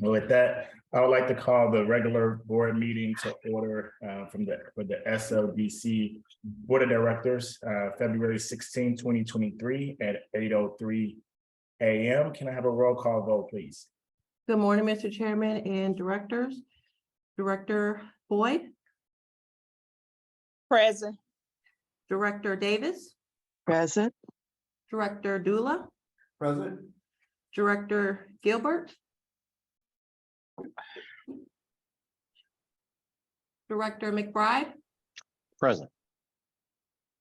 With that, I would like to call the regular board meeting to order for the SLDC Board of Directors, February 16, 2023 at 8:03 a.m. Can I have a roll call vote, please? Good morning, Mr. Chairman and directors. Director Boyd, Present. Director Davis, Present. Director Dula, Present. Director Gilbert, Director McBride, Present.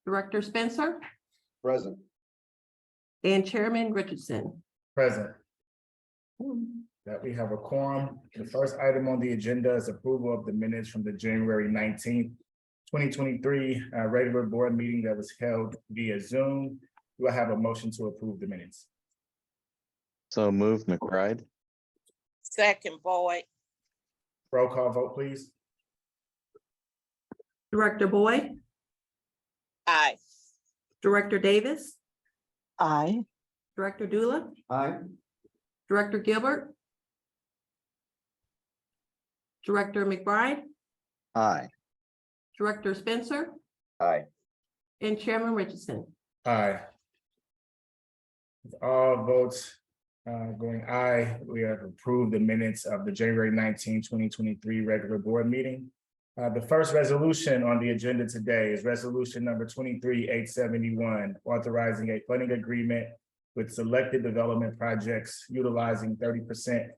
Director Spencer, Present. and Chairman Richardson. Present. That we have a quorum. The first item on the agenda is approval of the minutes from the January 19th, 2023 regular board meeting that was held via Zoom. Do I have a motion to approve the minutes? So moved, McBride. Second, Boyd. Roll call vote, please. Director Boyd, Aye. Director Davis, Aye. Director Dula, Aye. Director Gilbert, Director McBride, Aye. Director Spencer, Aye. and Chairman Richardson. Aye. With all votes going aye, we have approved the minutes of the January 19, 2023 regular board meeting. The first resolution on the agenda today is resolution number 23-871, authorizing a funding agreement with selected development projects utilizing 30%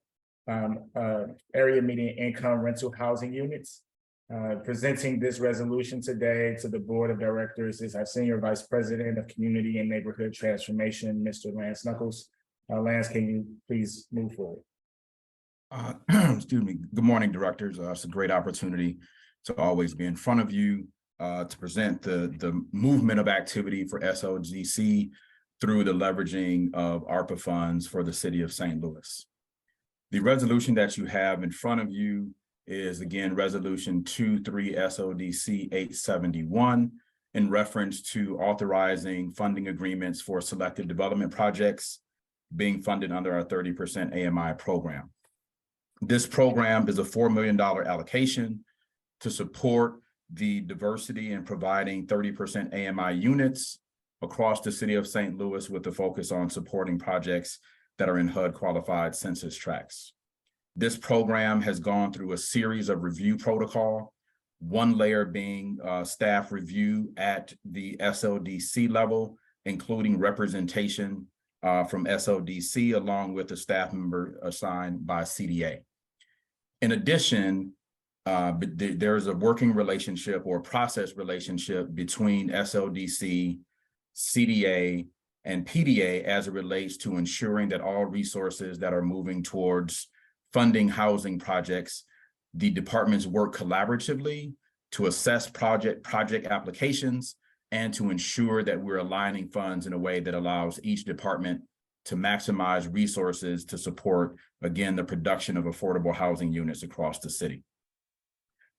area median income rental housing units. Presenting this resolution today to the Board of Directors is our Senior Vice President of Community and Neighborhood Transformation, Mr. Lance Knuckles. Lance, can you please move forward? Excuse me. Good morning, directors. It's a great opportunity to always be in front of you to present the movement of activity for SLDC through the leveraging of ARPA funds for the city of St. Louis. The resolution that you have in front of you is again resolution 23 SLDC 871 in reference to authorizing funding agreements for selected development projects being funded under our 30% AMI program. This program is a $4 million allocation to support the diversity in providing 30% AMI units across the city of St. Louis with the focus on supporting projects that are in HUD qualified census tracts. This program has gone through a series of review protocol, one layer being staff review at the SLDC level, including representation from SLDC along with a staff member assigned by CDA. In addition, there's a working relationship or process relationship between SLDC, CDA, and PDA as it relates to ensuring that all resources that are moving towards funding housing projects, the departments work collaboratively to assess project applications and to ensure that we're aligning funds in a way that allows each department to maximize resources to support, again, the production of affordable housing units across the city.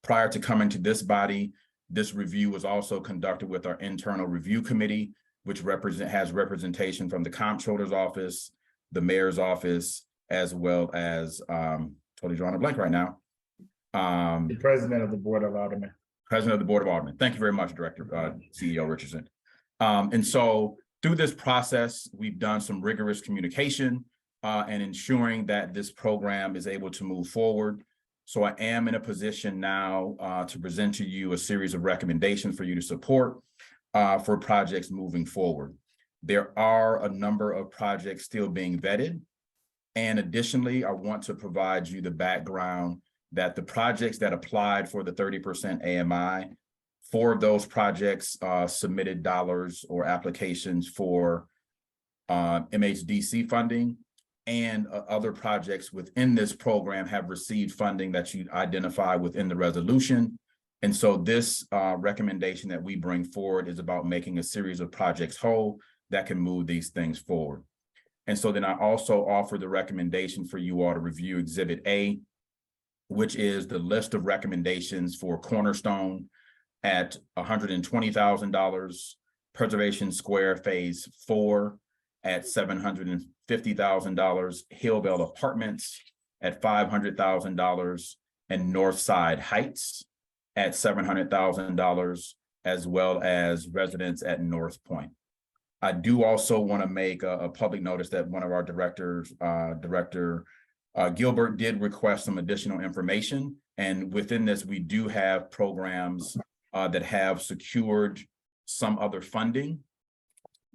Prior to coming to this body, this review was also conducted with our internal review committee, which has representation from the comptroller's office, the mayor's office, as well as, totally drawing a blank right now. The President of the Board of Aldermen. President of the Board of Aldermen. Thank you very much, Director, CEO Richardson. And so through this process, we've done some rigorous communication and ensuring that this program is able to move forward. So I am in a position now to present to you a series of recommendations for you to support for projects moving forward. There are a number of projects still being vetted. And additionally, I want to provide you the background that the projects that applied for the 30% AMI, 4 of those projects submitted dollars or applications for MHDC funding, and other projects within this program have received funding that you identify within the resolution. And so this recommendation that we bring forward is about making a series of projects whole that can move these things forward. And so then I also offer the recommendation for you all to review Exhibit A, which is the list of recommendations for Cornerstone at $120,000, Preservation Square Phase 4 at $750,000, Hillbell Apartments at $500,000 and Northside Heights at $700,000, as well as residents at North Point. I do also want to make a public notice that one of our directors, Director Gilbert, did request some additional information. And within this, we do have programs that have secured some other funding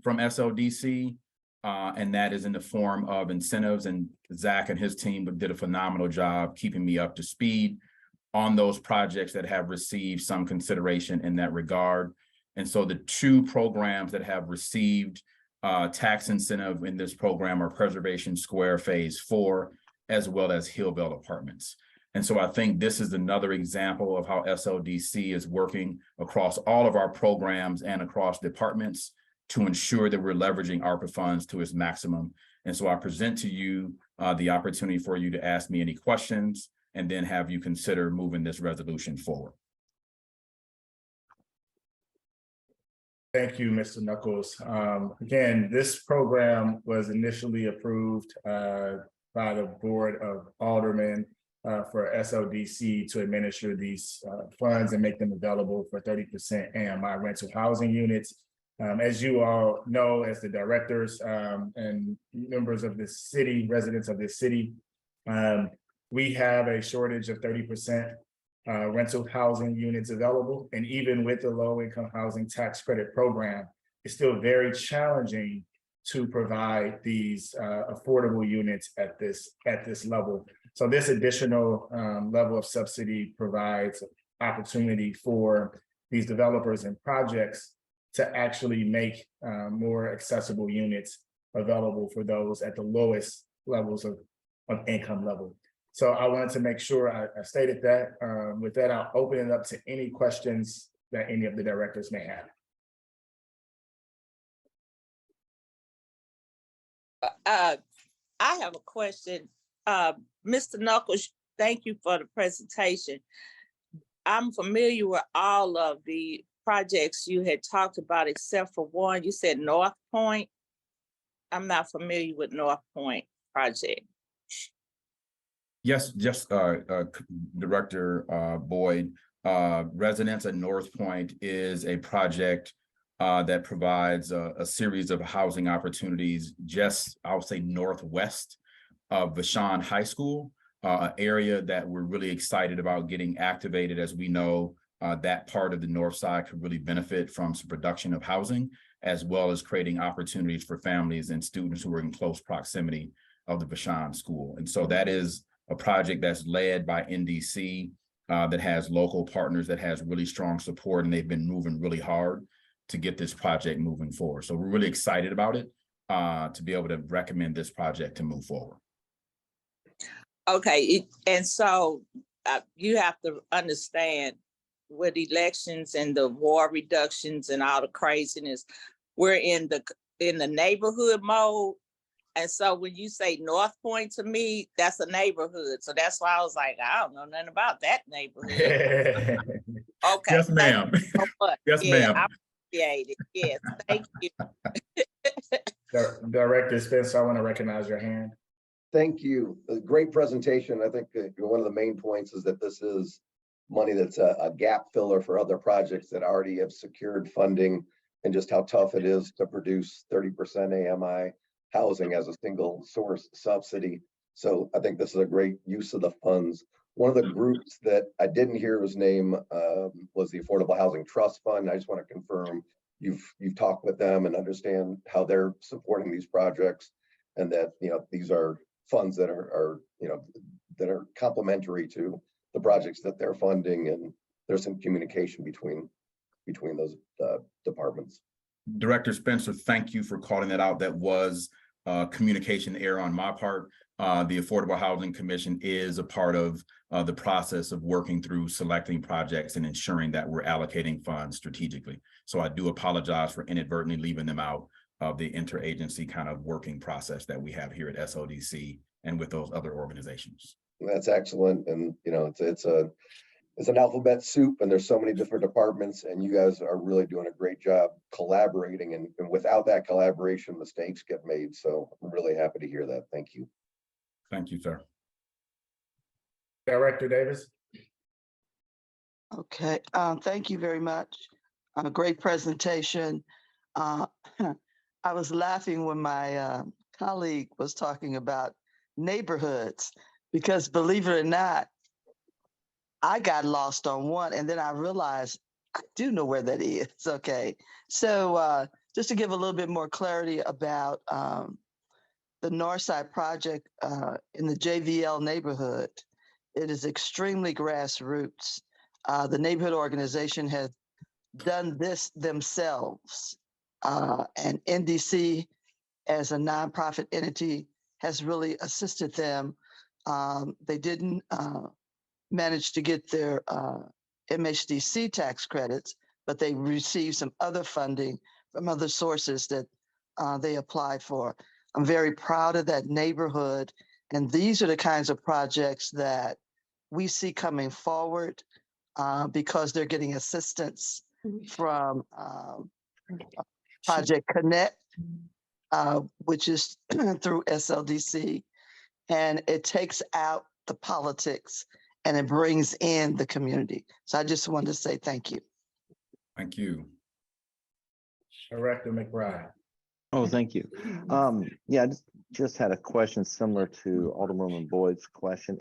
from SLDC, and that is in the form of incentives. And Zach and his team did a phenomenal job keeping me up to speed on those projects that have received some consideration in that regard. And so the two programs that have received tax incentive in this program are Preservation Square Phase 4, as well as Hillbelt Apartments. And so I think this is another example of how SLDC is working across all of our programs and across departments to ensure that we're leveraging ARPA funds to its maximum. And so I present to you the opportunity for you to ask me any questions and then have you consider moving this resolution forward. Thank you, Mr. Knuckles. Again, this program was initially approved by the Board of Aldermen for SLDC to administer these funds and make them available for 30% AMI rental housing units. As you all know, as the directors and members of the city, residents of this city, we have a shortage of 30% rental housing units available. And even with the low income housing tax credit program, it's still very challenging to provide these affordable units at this level. So this additional level of subsidy provides opportunity for these developers and projects to actually make more accessible units available for those at the lowest levels of income level. So I wanted to make sure I stated that. With that, I'll open it up to any questions that any of the directors may have. I have a question. Mr. Knuckles, thank you for the presentation. I'm familiar with all of the projects you had talked about, except for one. You said North Point. I'm not familiar with North Point project. Yes, just Director Boyd, Residents at North Point is a project that provides a series of housing opportunities just, I would say, northwest of Vashon High School, an area that we're really excited about getting activated. As we know, that part of the north side could really benefit from some production of housing, as well as creating opportunities for families and students who are in close proximity of the Vashon School. And so that is a project that's led by NDC that has local partners, that has really strong support, and they've been moving really hard to get this project moving forward. So we're really excited about it to be able to recommend this project to move forward. Okay, and so you have to understand with elections and the war reductions and all the craziness, we're in the neighborhood mode. And so when you say North Point to me, that's a neighborhood. So that's why I was like, I don't know nothing about that neighborhood. Okay. Yes, ma'am. Yes, yeah, ma'am. I appreciate it. Yes, thank you. Director Spencer, I want to recognize your hand. Thank you. A great presentation. I think one of the main points is that this is money that's a gap filler for other projects that already have secured funding, and just how tough it is to produce 30% AMI housing as a single source subsidy. So I think this is a great use of the funds. One of the groups that I didn't hear his name was the Affordable Housing Trust Fund. I just want to confirm you've talked with them and understand how they're supporting these projects, and that these are funds that are that are complementary to the projects that they're funding, and there's some communication between those departments. Director Spencer, thank you for calling that out. That was communication error on my part. The Affordable Housing Commission is a part of the process of working through selecting projects and ensuring that we're allocating funds strategically. So I do apologize for inadvertently leaving them out of the interagency kind of working process that we have here at SLDC and with those other organizations. That's excellent. And it's an alphabet soup, and there's so many different departments, and you guys are really doing a great job collaborating, and without that collaboration, mistakes get made. So I'm really happy to hear that. Thank you. Thank you, sir. Director Davis. Okay, thank you very much. Great presentation. Uh, I was laughing when my colleague was talking about neighborhoods, because believe it or not, I got lost on one and then I realized I do know where that is. Okay. So just to give a little bit more clarity about the Northside project in the JVL neighborhood, it is extremely grassroots. The neighborhood organization has done this themselves. And NDC, as a nonprofit entity, has really assisted them. They didn't manage to get their MHDC tax credits, but they received some other funding from other sources that they applied for. I'm very proud of that neighborhood. And these are the kinds of projects that we see coming forward because they're getting assistance from Project Connect, which is through SLDC. And it takes out the politics and it brings in the community. So I just wanted to say thank you. Thank you. Director McBride. Oh, thank you. Yeah, I just had a question similar to Alderwoman Boyd's question.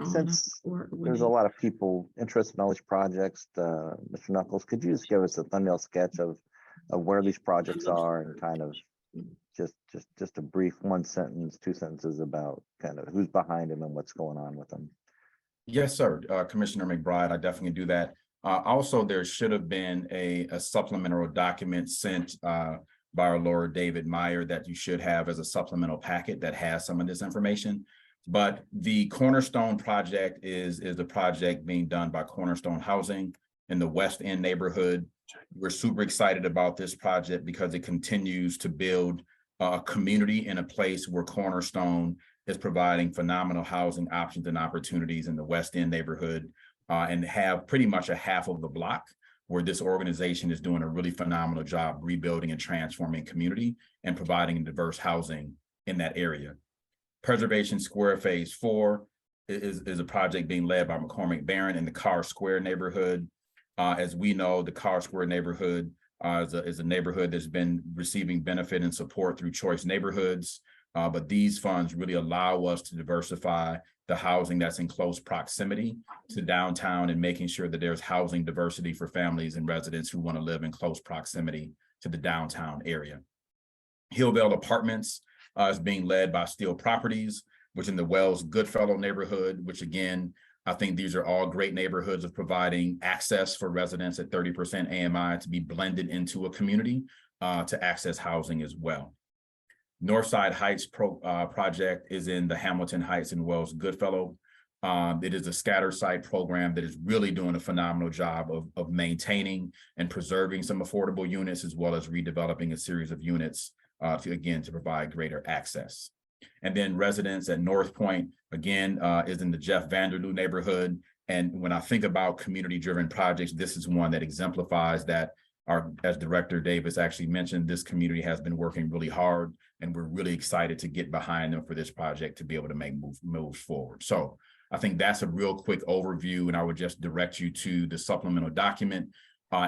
Since there's a lot of people interested in all these projects, Mr. Knuckles, could you just give us a thumbnail sketch of where these projects are and kind of just a brief 1 sentence, 2 sentences about kind of who's behind them and what's going on with them? Yes, sir. Commissioner McBride, I definitely do that. Also, there should have been a supplemental document sent by our Lord David Meyer that you should have as a supplemental packet that has some of this information. But the Cornerstone project is the project being done by Cornerstone Housing in the West End neighborhood. We're super excited about this project because it continues to build a community in a place where Cornerstone is providing phenomenal housing options and opportunities in the West End neighborhood, and have pretty much a half of the block where this organization is doing a really phenomenal job rebuilding and transforming community and providing diverse housing in that area. Preservation Square Phase 4 is a project being led by McCormick Barron in the Carr Square neighborhood. As we know, the Carr Square neighborhood is a neighborhood that's been receiving benefit and support through Choice Neighborhoods. But these funds really allow us to diversify the housing that's in close proximity to downtown and making sure that there's housing diversity for families and residents who want to live in close proximity to the downtown area. Hillvale Apartments is being led by Steel Properties, which in the Wells Goodfellow neighborhood, which again, I think these are all great neighborhoods of providing access for residents at 30% AMI to be blended into a community to access housing as well. Northside Heights project is in the Hamilton Heights and Wells Goodfellow. It is a scatter site program that is really doing a phenomenal job of maintaining and preserving some affordable units, as well as redeveloping a series of units to provide greater access. And then residents at North Point, again, is in the Jeff Vanderloo neighborhood. And when I think about community-driven projects, this is one that exemplifies that. As Director Davis actually mentioned, this community has been working really hard, and we're really excited to get behind them for this project to be able to make moves forward. So I think that's a real quick overview, and I would just direct you to the supplemental document.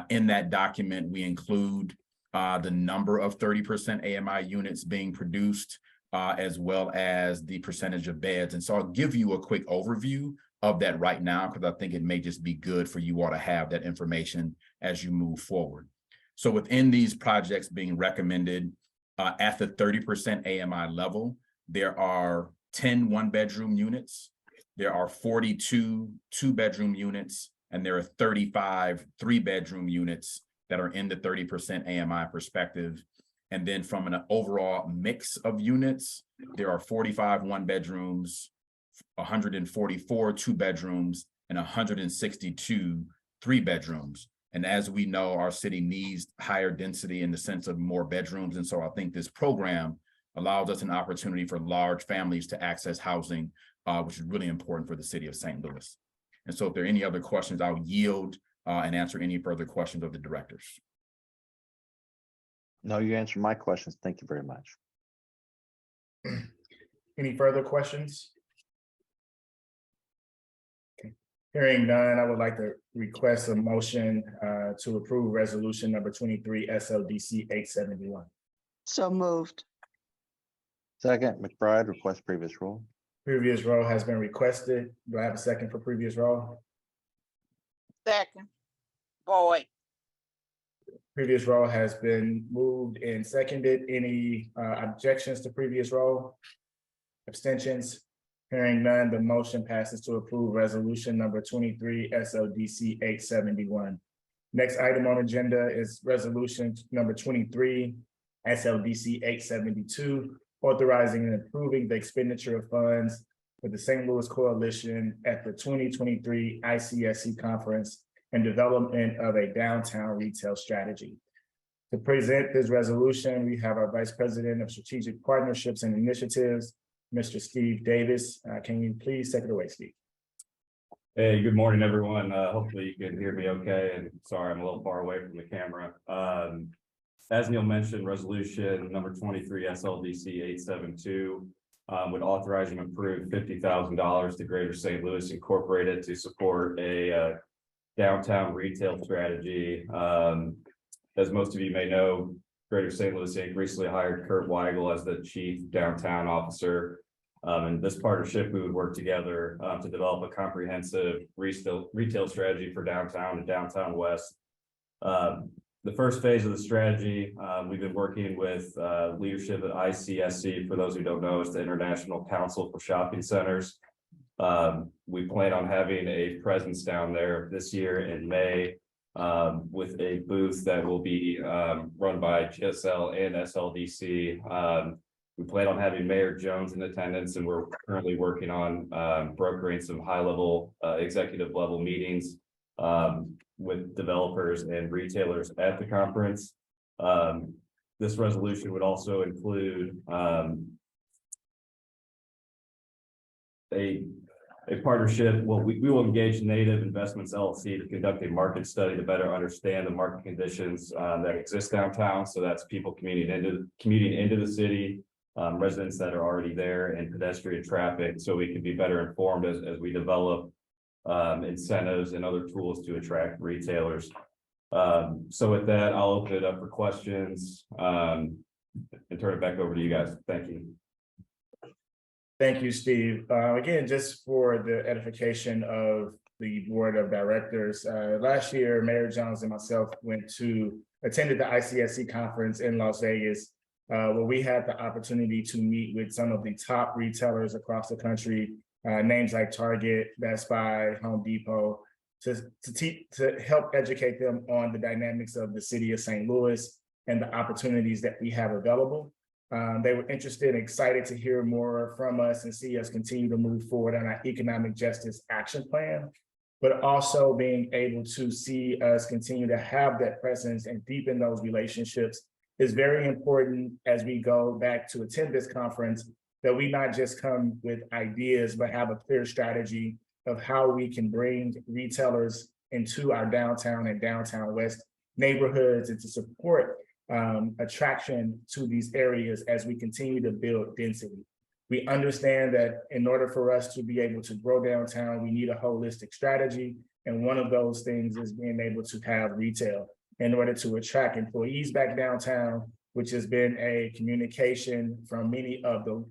In that document, we include the number of 30% AMI units being produced, as well as the percentage of beds. And so I'll give you a quick overview of that right now, because I think it may just be good for you all to have that information as you move forward. So within these projects being recommended at the 30% AMI level, there are 10 one-bedroom units, there are 42 two-bedroom units, and there are 35 three-bedroom units that are in the 30% AMI perspective. And then from an overall mix of units, there are 45 one-bedrooms, 144 two-bedrooms, and 162 three-bedrooms. And as we know, our city needs higher density in the sense of more bedrooms. And so I think this program allows us an opportunity for large families to access housing, which is really important for the city of St. Louis. And so if there are any other questions, I'll yield and answer any further questions of the directors. No, you answered my questions. Thank you very much. Any further questions? Hearing none, I would like to request a motion to approve resolution number 23 SLDC 871. So moved. Second, McBride, request previous rule. Previous roll has been requested. Do I have a second for previous roll? Second, Boyd. Previous roll has been moved and seconded. Any objections to previous roll? Abstentions? Hearing none, the motion passes to approve resolution number 23 SLDC 871. Next item on agenda is resolution number 23 SLDC 872, authorizing and approving the expenditure of funds for the St. Louis Coalition at the 2023 ICSC Conference and development of a downtown retail strategy. To present this resolution, we have our Vice President of Strategic Partnerships and Initiatives, Mr. Steve Davis. Can you please take it away, Steve? Hey, good morning, everyone. Hopefully you can hear me okay. And sorry, I'm a little far away from the camera. As Neil mentioned, resolution number 23 SLDC 872 would authorize and approve $50,000 to Greater St. Louis Incorporated to support a downtown retail strategy. As most of you may know, Greater St. Louis Inc. recently hired Kurt Weigel as the chief downtown officer. And this partnership, we would work together to develop a comprehensive retail strategy for downtown and downtown west. The first phase of the strategy, we've been working with leadership at ICSC. For those who don't know, it's the International Council for Shopping Centers. We plan on having a presence down there this year in May with a booth that will be run by GSL and SLDC. We plan on having Mayor Jones in attendance, and we're currently working on brokering some high-level executive level meetings with developers and retailers at the conference. This resolution would also include a partnership. Well, we will engage Native Investments LLC to conduct a market study to better understand the market conditions that exist downtown. So that's people commuting into the city, residents that are already there, and pedestrian traffic, so we can be better informed as we develop incentives and other tools to attract retailers. So with that, I'll open it up for questions and turn it back over to you guys. Thank you. Thank you, Steve. Again, just for the edification of the board of directors, last year, Mayor Jones and myself attended the ICSC conference in Las Vegas, where we had the opportunity to meet with some of the top retailers across the country, names like Target, Best Buy, Home Depot, to help educate them on the dynamics of the city of St. Louis and the opportunities that we have available. They were interested and excited to hear more from us and see us continue to move forward on our economic justice action plan, but also being able to see us continue to have that presence and deepen those relationships is very important as we go back to attend this conference, that we not just come with ideas, but have a clear strategy of how we can bring retailers into our downtown and downtown west neighborhoods and to support attraction to these areas as we continue to build density. We understand that in order for us to be able to grow downtown, we need a holistic strategy. And one of those things is being able to have retail in order to attract employees back downtown, which has been a communication from many of the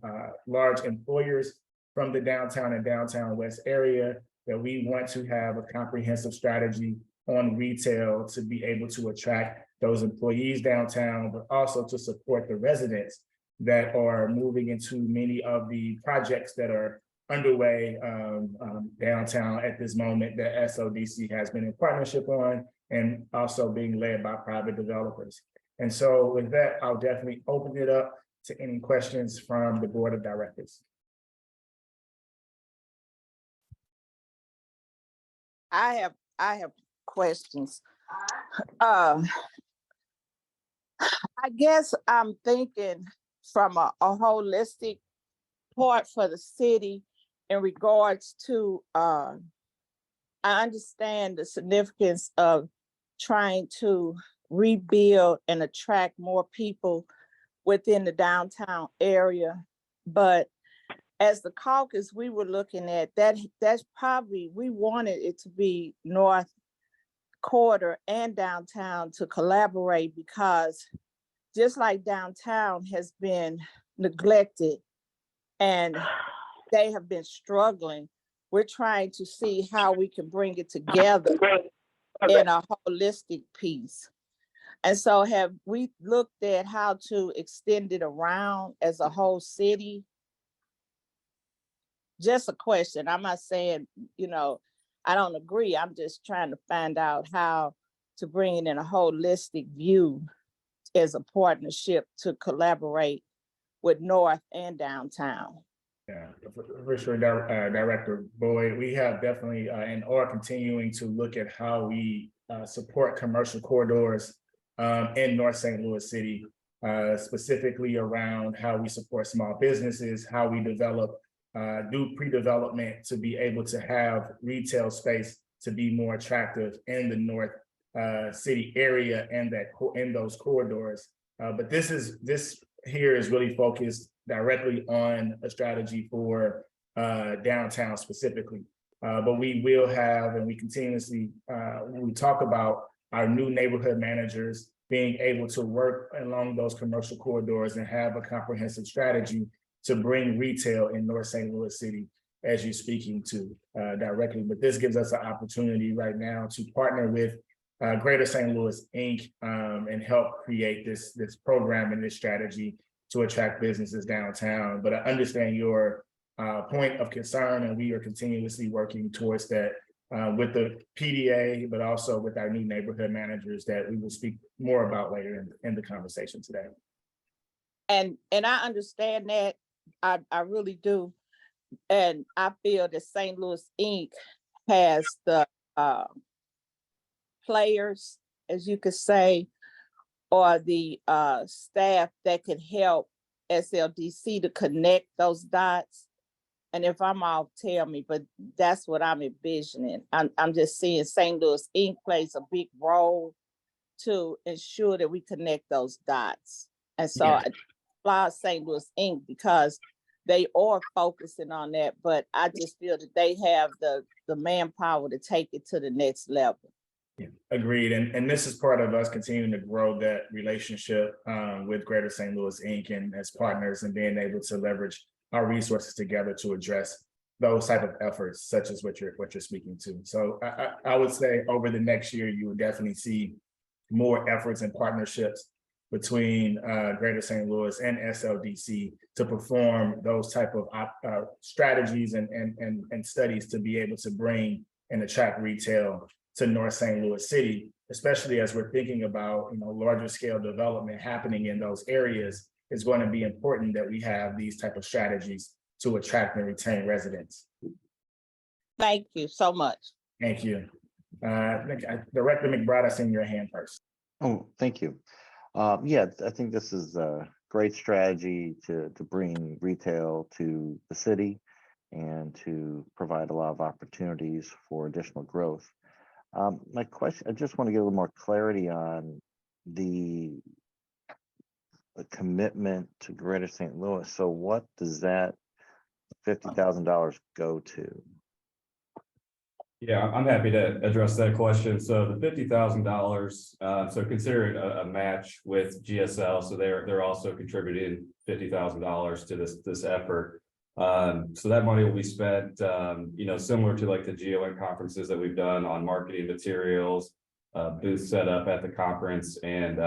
large employers from the downtown and downtown west area, that we want to have a comprehensive strategy on retail to be able to attract those employees downtown, but also to support the residents that are moving into many of the projects that are underway downtown at this moment that SLDC has been in partnership on, and also being led by private developers. And so with that, I'll definitely open it up to any questions from the board of directors. I have questions. I guess I'm thinking from a holistic part for the city in regards to, I understand the significance of trying to rebuild and attract more people within the downtown area, but as the caucus, we were looking at that, that's probably, we wanted it to be North Quarter and downtown to collaborate, because just like downtown has been neglected and they have been struggling, we're trying to see how we can bring it together in a holistic piece. And so have we looked at how to extend it around as a whole city? Just a question. I'm not saying, I don't agree. I'm just trying to find out how to bring it in a holistic view as a partnership to collaborate with North and downtown. Yeah, for sure, Director Boyd, we have definitely and are continuing to look at how we support commercial corridors in North St. Louis City, specifically around how we support small businesses, how we develop do pre-development to be able to have retail space to be more attractive in the North City area and in those corridors. But this here is really focused directly on a strategy for downtown specifically. But we will have, and we continuously, when we talk about our new neighborhood managers being able to work along those commercial corridors and have a comprehensive strategy to bring retail in North St. Louis City, as you're speaking to directly. But this gives us an opportunity right now to partner with Greater St. Louis Inc. And help create this program and this strategy to attract businesses downtown. But I understand your point of concern, and we are continuously working towards that with the PDA, but also with our new neighborhood managers that we will speak more about later in the conversation today. And I understand that. I really do. And I feel that St. Louis Inc. has the players, as you could say, or the staff that can help SLDC to connect those dots. And if I'm off, tell me, but that's what I'm envisioning. I'm just seeing St. Louis Inc. plays a big role to ensure that we connect those dots. And so I applaud St. Louis Inc. because they are focusing on that, but I just feel that they have the manpower to take it to the next level. Yeah, agreed. And this is part of us continuing to grow that relationship with Greater St. Louis Inc. and as partners, and being able to leverage our resources together to address those type of efforts, such as what you're speaking to. So I would say over the next year, you will definitely see more efforts and partnerships between Greater St. Louis and SLDC to perform those type of strategies and studies to be able to bring and attract retail to North St. Louis City, especially as we're thinking about larger scale development happening in those areas. It's going to be important that we have these type of strategies to attract and retain residents. Thank you so much. Thank you. Director McBride, I seen your hand first. Oh, thank you. Yeah, I think this is a great strategy to bring retail to the city and to provide a lot of opportunities for additional growth. My question, I just want to get a little more clarity on the commitment to Greater St. Louis. So what does that $50,000 go to? Yeah, I'm happy to address that question. So the $50,000, so consider it a match with GSL. So they're also contributing $50,000 to this effort. So that money will be spent, similar to like the GON conferences that we've done on marketing materials, booth set up at the conference, and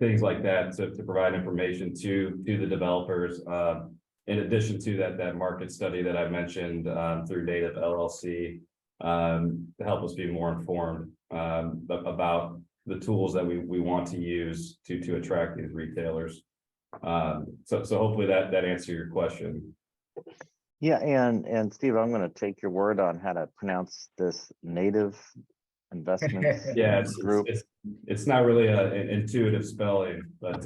things like that to provide information to the developers. In addition to that market study that I mentioned through Native LLC, to help us be more informed about the tools that we want to use to attract these retailers. So hopefully that answers your question. Yeah, and Steve, I'm going to take your word on how to pronounce this Native Investments Yeah, Group. It's not really an intuitive spelling, but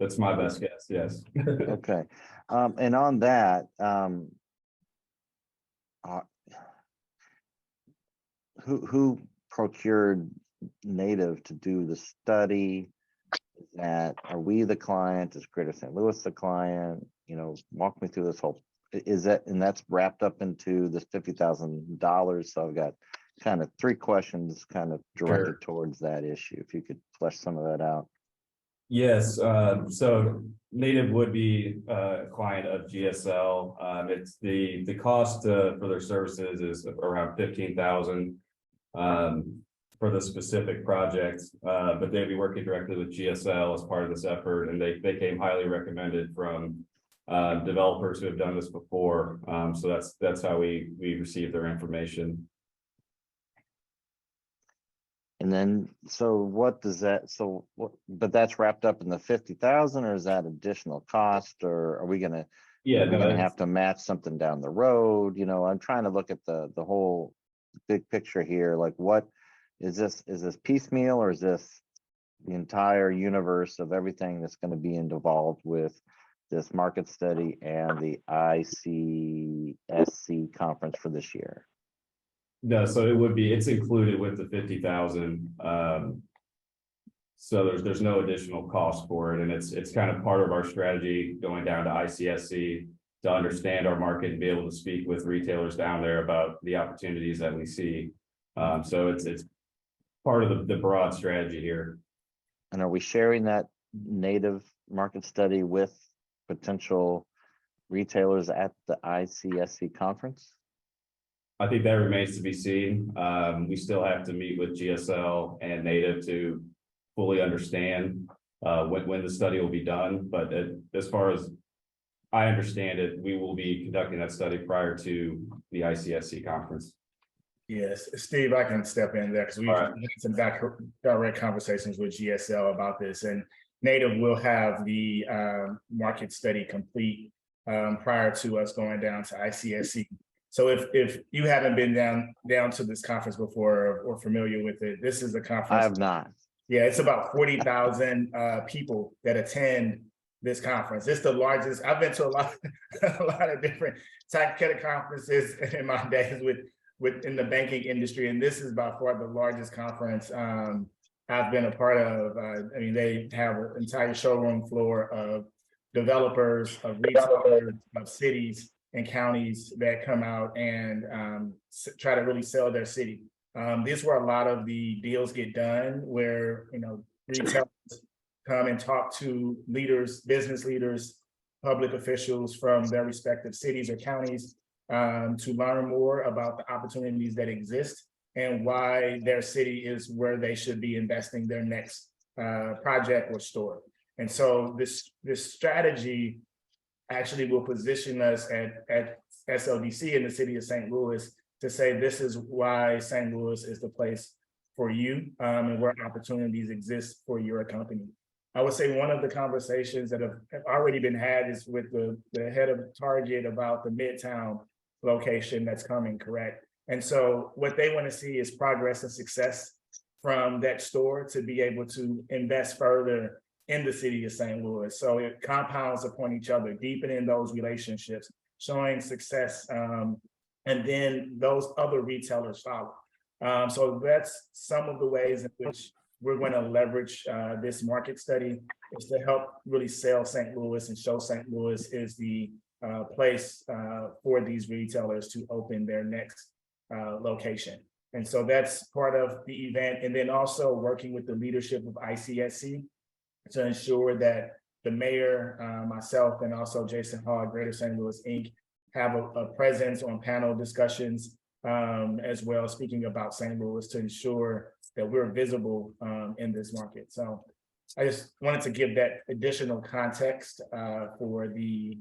that's my best guess. Yes. Okay, and on that, who procured Native to do the study? Is that, are we the client? Is Greater St. Louis the client? You know, walk me through this whole, is that, and that's wrapped up into this $50,000. So I've got kind of three questions kind of directed towards that issue. If you could flesh some of that out. Yes, so Native would be a client of GSL. It's the cost for their services is around 15,000 for the specific project, but they'd be working directly with GSL as part of this effort, and they came highly recommended from developers who have done this before. So that's how we received their information. And then, so what does that, so what, but that's wrapped up in the 50,000, or is that additional cost, or are we gonna? Yeah, Are we gonna have to match something down the road? You know, I'm trying to look at the whole big picture here. Like, what is this piecemeal, or is this the entire universe of everything that's gonna be involved with this market study and the ICSC conference for this year? No, so it's included with the 50,000. So there's no additional cost for it, and it's kind of part of our strategy going down to ICSC to understand our market and be able to speak with retailers down there about the opportunities that we see. So it's part of the broad strategy here. And are we sharing that Native market study with potential retailers at the ICSC conference? I think that remains to be seen. We still have to meet with GSL and Native to fully understand when the study will be done. But as far as I understand it, we will be conducting that study prior to the ICSC conference. Yes, Steve, I can step in there because we've had some direct conversations with GSL about this, and Native will have the market study complete prior to us going down to ICSC. So if you haven't been down to this conference before or familiar with it, this is a conference. I have not. Yeah, it's about 40,000 people that attend this conference. It's the largest. I've been to a lot of different type of conferences in my days within the banking industry, and this is by far the largest conference I've been a part of. I mean, they have an entire showroom floor of developers, of retailers, of cities and counties that come out and try to really sell their city. These where a lot of the deals get done, where retailers come and talk to leaders, business leaders, public officials from their respective cities or counties to learn more about the opportunities that exist and why their city is where they should be investing their next project or store. And so this strategy actually will position us at SLDC in the city of St. Louis to say this is why St. Louis is the place for you and where opportunities exist for your company. I would say one of the conversations that have already been had is with the head of Target about the Midtown location that's coming, correct? And so what they want to see is progress and success from that store to be able to invest further in the city of St. Louis. So it compounds upon each other, deepening those relationships, showing success, and then those other retailers follow. So that's some of the ways in which we're going to leverage this market study, is to help really sell St. Louis and show St. Louis is the place for these retailers to open their next location. And so that's part of the event. And then also working with the leadership of ICSC to ensure that the mayor, myself, and also Jason Hall, Greater St. Louis, Inc., have a presence on panel discussions as well, speaking about St. Louis to ensure that we're visible in this market. So I just wanted to give that additional context for the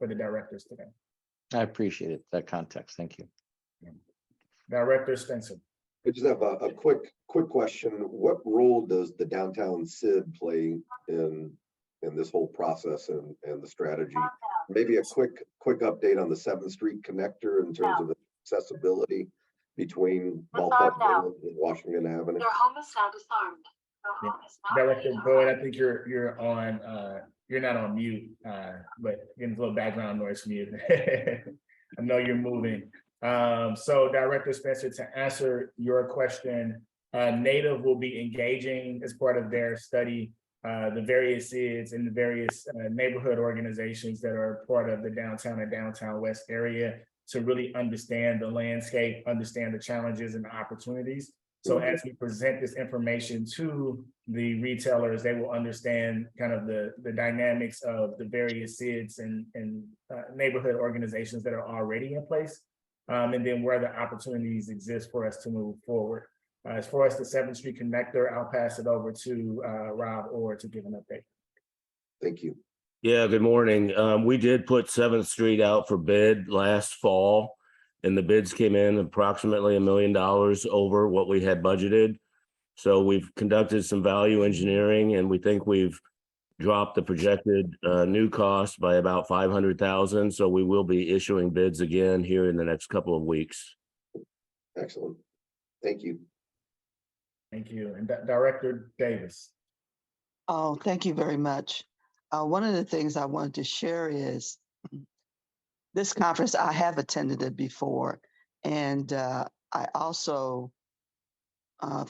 directors today. I appreciate it, that context. Thank you. Director Spencer. I just have a quick question. What role does the downtown SID play in this whole process and the strategy? Maybe a quick update on the 7th Street connector in terms of accessibility between Ballpark Lane and Washington Avenue. Your home is now disarmed. Director Boyd, I think you're on. You're not on mute, but getting a little background noise from you. I know you're moving. So Director Spencer, to answer your question, Native will be engaging as part of their study the various SIDs and the various neighborhood organizations that are part of the downtown and downtown west area to really understand the landscape, understand the challenges and the opportunities. So as we present this information to the retailers, they will understand kind of the dynamics of the various SIDs and neighborhood organizations that are already in place, and then where the opportunities exist for us to move forward. As far as the 7th Street connector, I'll pass it over to Rob Orr to give an update. Thank you. Yeah, good morning. We did put 7th Street out for bid last fall, and the bids came in approximately $1 million over what we had budgeted. So we've conducted some value engineering, and we think we've dropped the projected new cost by about $500,000. So we will be issuing bids again here in the next couple of weeks. Excellent. Thank you. Thank you. And Director Davis. Oh, thank you very much. One of the things I wanted to share is this conference, I have attended it before, and I also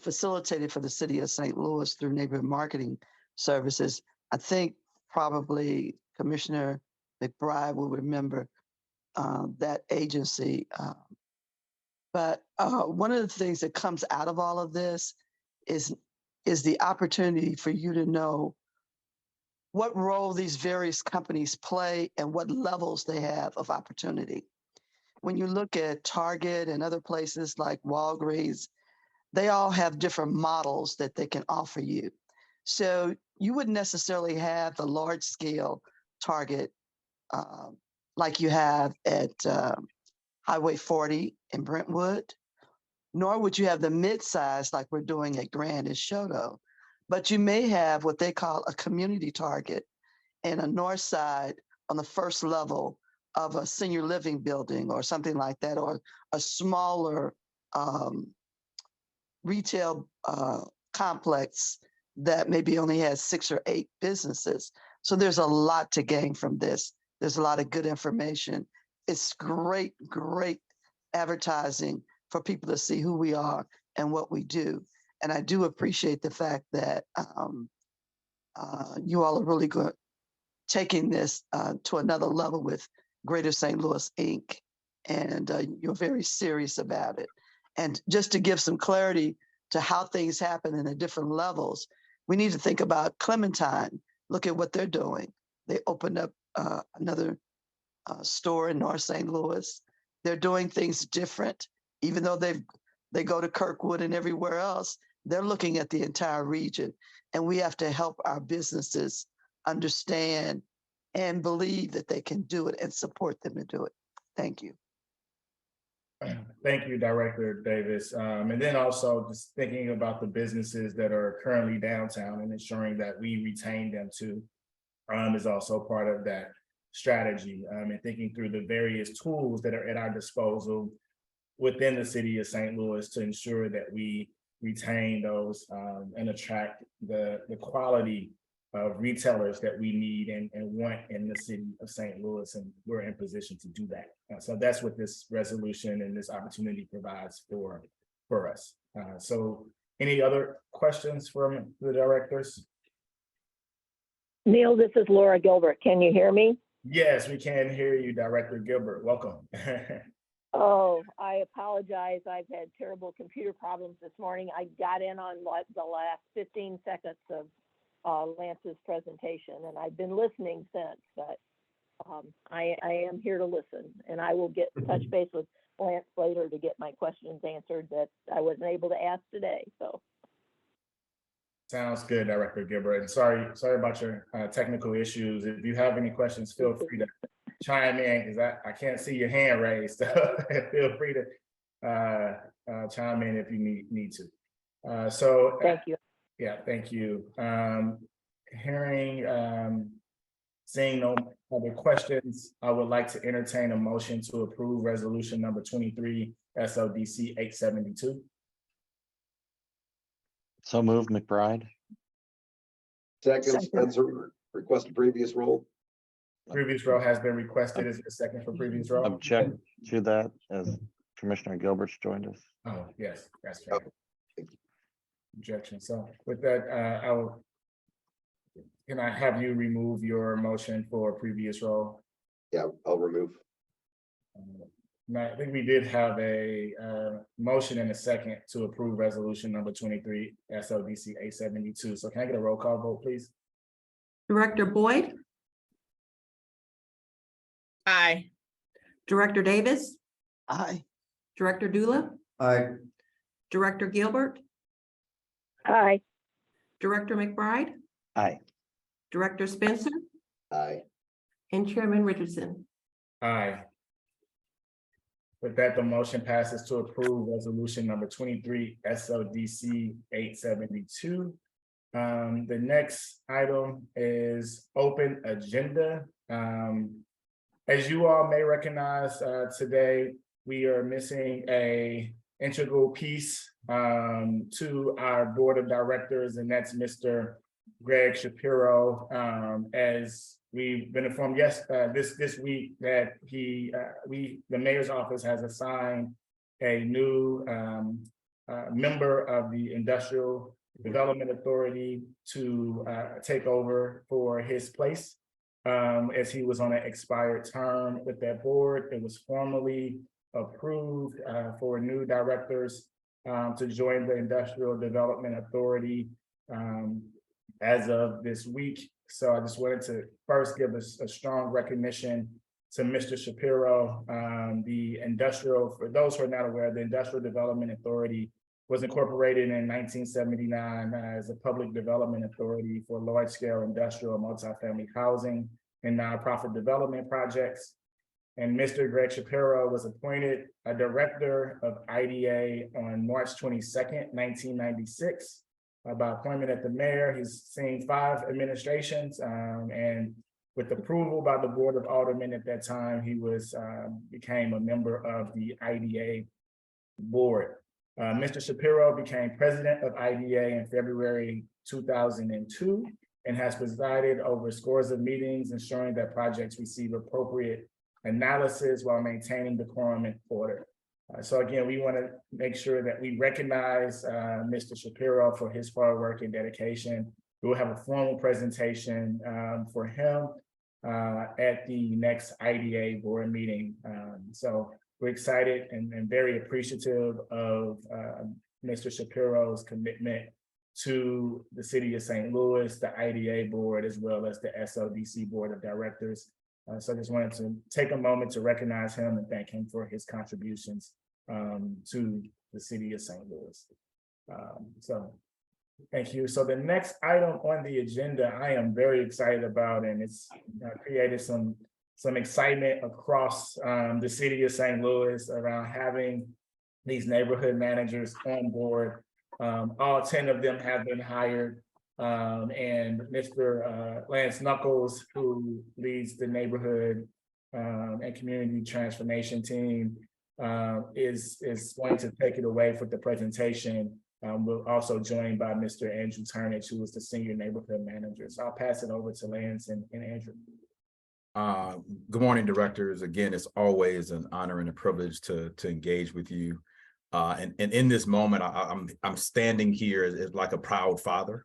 facilitated for the city of St. Louis through neighborhood marketing services. I think probably Commissioner McBride will remember that agency. But one of the things that comes out of all of this is the opportunity for you to know what role these various companies play and what levels they have of opportunity. When you look at Target and other places like Walgreens, they all have different models that they can offer you. So you wouldn't necessarily have the large scale Target like you have at Highway 40 in Brentwood, nor would you have the mid-size like we're doing at Grand and Shoto. But you may have what they call a community Target in a north side on the first level of a senior living building or something like that, or a smaller retail complex that maybe only has 6 or 8 businesses. So there's a lot to gain from this. There's a lot of good information. It's great, great advertising for people to see who we are and what we do. And I do appreciate the fact that you all are really good taking this to another level with Greater St. Louis Inc. And you're very serious about it. And just to give some clarity to how things happen in the different levels, we need to think about Clementine. Look at what they're doing. They opened up another store in North St. Louis. They're doing things different, even though they go to Kirkwood and everywhere else. They're looking at the entire region, and we have to help our businesses understand and believe that they can do it and support them to do it. Thank you. Thank you, Director Davis. And then also just thinking about the businesses that are currently downtown and ensuring that we retain them too is also part of that strategy, and thinking through the various tools that are at our disposal within the city of St. Louis to ensure that we retain those and attract the quality of retailers that we need and want in the city of St. Louis, and we're in position to do that. So that's what this resolution and this opportunity provides for us. So any other questions from the directors? Neil, this is Laura Gilbert. Can you hear me? Yes, we can hear you, Director Gilbert. Welcome. Oh, I apologize. I've had terrible computer problems this morning. I got in on the last 15 seconds of Lance's presentation, and I've been listening since, but I am here to listen, and I will touch base with Lance later to get my questions answered that I wasn't able to ask today. So. Sounds good, Director Gilbert. And sorry about your technical issues. If you have any questions, feel free to chime in because I can't see your hand raised. So feel free to chime in if you need to. So thank you. Yeah, thank you. Seeing no other questions, I would like to entertain a motion to approve resolution number 23 SLDC 872. So moved, McBride. Second, Spencer, request a previous roll. Previous row has been requested. Is there a second for previous row? Object to that as Commissioner Gilbert's joined us. Oh, yes, that's fair. Objection. So with that, I will Can I have you remove your motion for previous role? Yeah, I'll remove. Now, I think we did have a motion and a second to approve resolution number 23 SLDC 872. So can I get a roll call vote, please? Director Boyd, Aye. Director Davis, Aye. Director Dula, Aye. Director Gilbert, Aye. Director McBride, Aye. Director Spencer, Aye. and Chairman Richardson. Aye. With that, the motion passes to approve resolution number 23 SLDC 872. The next item is open agenda. As you all may recognize, today we are missing a integral piece to our board of directors, and that's Mr. Greg Shapiro. As we've been informed this week that the mayor's office has assigned a new member of the Industrial Development Authority to take over for his place. As he was on an expired term with that board. It was formally approved for new directors to join the Industrial Development Authority as of this week. So I just wanted to first give us a strong recognition to Mr. Shapiro. For those who are not aware, the Industrial Development Authority was incorporated in 1979 as a public development authority for large-scale industrial multifamily housing and nonprofit development projects. And Mr. Greg Shapiro was appointed a director of IDA on March 22nd, 1996. By appointment at the mayor. He's seen 5 administrations, and with approval by the Board of Aldermen at that time, he became a member of the IDA board. Mr. Shapiro became president of IDA in February 2002 and has presided over scores of meetings, ensuring that projects receive appropriate analysis while maintaining decorum and order. So again, we want to make sure that we recognize Mr. Shapiro for his hard work and dedication. We will have a formal presentation for him at the next IDA board meeting. So we're excited and very appreciative of Mr. Shapiro's commitment to the city of St. Louis, the IDA board, as well as the SLDC board of directors. So I just wanted to take a moment to recognize him and thank him for his contributions to the city of St. Louis. So thank you. So the next item on the agenda, I am very excited about, and it's created some excitement across the city of St. Louis around having these neighborhood managers on board. All 10 of them have been hired. And Mr. Lance Knuckles, who leads the neighborhood and community transformation team, is going to take it away for the presentation. We're also joined by Mr. Andrew Turnage, who is the senior neighborhood manager. So I'll pass it over to Lance and Andrew. Good morning, directors. Again, it's always an honor and a privilege to engage with you. And in this moment, I'm standing here as like a proud father,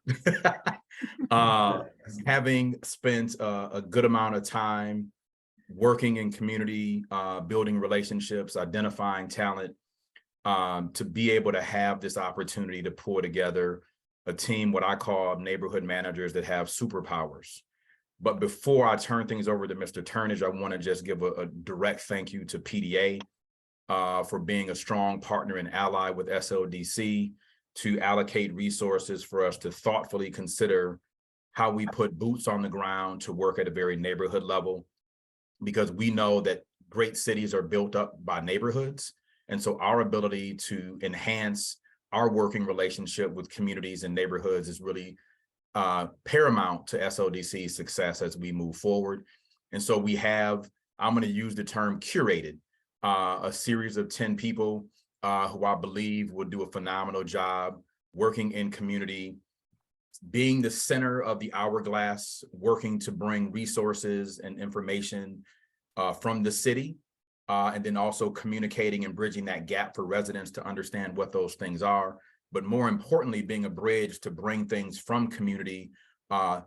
having spent a good amount of time working in community, building relationships, identifying talent, to be able to have this opportunity to pull together a team, what I call neighborhood managers that have superpowers. But before I turn things over to Mr. Turnage, I want to just give a direct thank you to PDA for being a strong partner and ally with SLDC to allocate resources for us to thoughtfully consider how we put boots on the ground to work at a very neighborhood level, because we know that great cities are built up by neighborhoods. And so our ability to enhance our working relationship with communities and neighborhoods is really paramount to SLDC's success as we move forward. And so we have, I'm going to use the term curated, a series of 10 people who I believe will do a phenomenal job working in community, being the center of the hourglass, working to bring resources and information from the city, and then also communicating and bridging that gap for residents to understand what those things are. But more importantly, being a bridge to bring things from community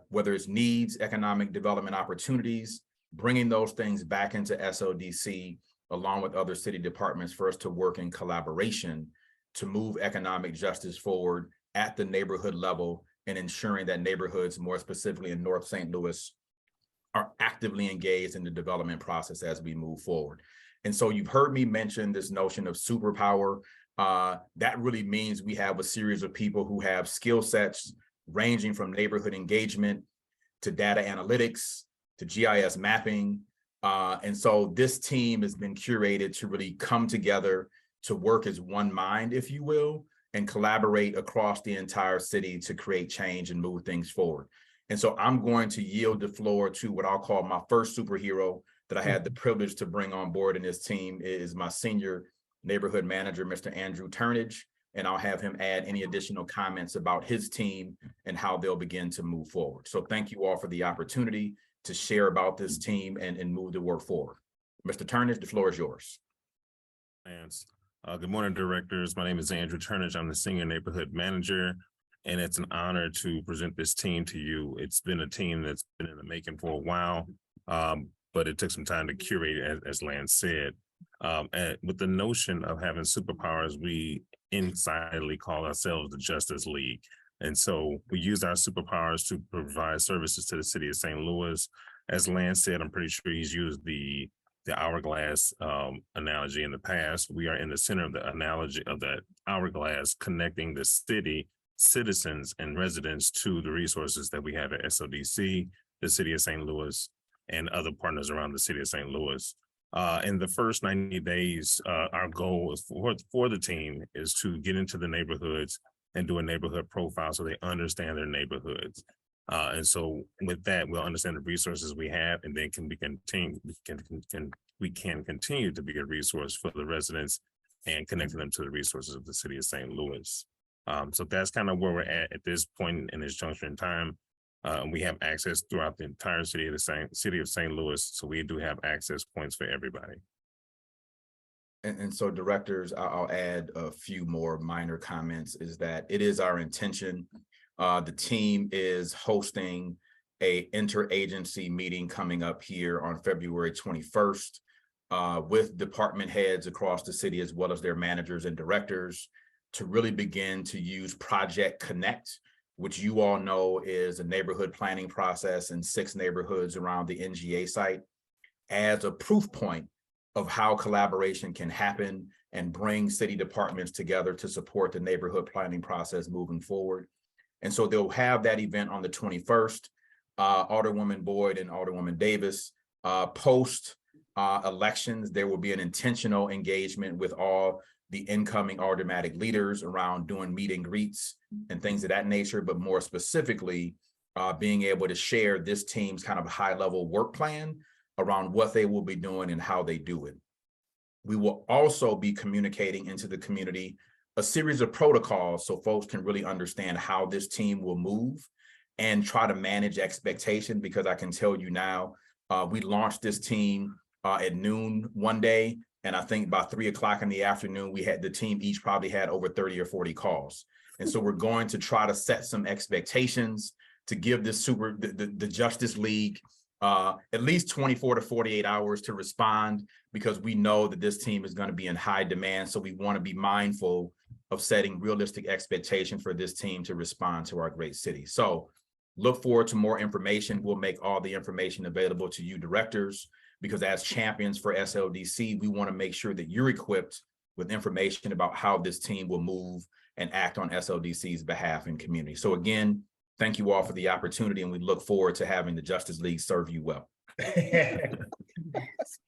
whether it's needs, economic development opportunities, bringing those things back into SLDC along with other city departments for us to work in collaboration to move economic justice forward at the neighborhood level and ensuring that neighborhoods, more specifically in North St. Louis, are actively engaged in the development process as we move forward. And so you've heard me mention this notion of superpower. That really means we have a series of people who have skill sets ranging from neighborhood engagement to data analytics to GIS mapping. And so this team has been curated to really come together to work as one mind, if you will, and collaborate across the entire city to create change and move things forward. And so I'm going to yield the floor to what I'll call my first superhero that I had the privilege to bring on board in this team is my senior neighborhood manager, Mr. Andrew Turnage, and I'll have him add any additional comments about his team and how they'll begin to move forward. So thank you all for the opportunity to share about this team and move the work forward. Mr. Turnage, the floor is yours. Good morning, directors. My name is Andrew Turnage. I'm the senior neighborhood manager, and it's an honor to present this team to you. It's been a team that's been in the making for a while, but it took some time to curate it, as Lance said. And with the notion of having superpowers, we insidely call ourselves the Justice League. And so we use our superpowers to provide services to the city of St. Louis. As Lance said, I'm pretty sure he's used the hourglass analogy in the past. We are in the center of the analogy of that hourglass, connecting the city, citizens, and residents to the resources that we have at SLDC, the city of St. Louis, and other partners around the city of St. Louis. In the first 90 days, our goal is for the team is to get into the neighborhoods and do a neighborhood profile so they understand their neighborhoods. And so with that, we'll understand the resources we have, and then we can continue to be a resource for the residents and connecting them to the resources of the city of St. Louis. So that's kind of where we're at this point in this juncture in time. We have access throughout the entire city of St. Louis, so we do have access points for everybody. And so directors, I'll add a few more minor comments, is that it is our intention. The team is hosting a interagency meeting coming up here on February 21st with department heads across the city, as well as their managers and directors, to really begin to use Project Connect, which you all know is a neighborhood planning process in 6 neighborhoods around the NGA site, as a proof point of how collaboration can happen and bring city departments together to support the neighborhood planning process moving forward. And so they'll have that event on the 21st. Alderwoman Boyd and Alderwoman Davis, post elections, there will be an intentional engagement with all the incoming aldermanic leaders around doing meet and greets and things of that nature, but more specifically, being able to share this team's kind of high level work plan around what they will be doing and how they do it. We will also be communicating into the community a series of protocols so folks can really understand how this team will move and try to manage expectation, because I can tell you now, we launched this team at noon one day, and I think by 3 o'clock in the afternoon, the team each probably had over 30 or 40 calls. And so we're going to try to set some expectations to give this the Justice League at least 24 to 48 hours to respond, because we know that this team is going to be in high demand. So we want to be mindful of setting realistic expectation for this team to respond to our great city. So look forward to more information. We'll make all the information available to you directors, because as champions for SLDC, we want to make sure that you're equipped with information about how this team will move and act on SLDC's behalf in community. So again, thank you all for the opportunity, and we look forward to having the Justice League serve you well.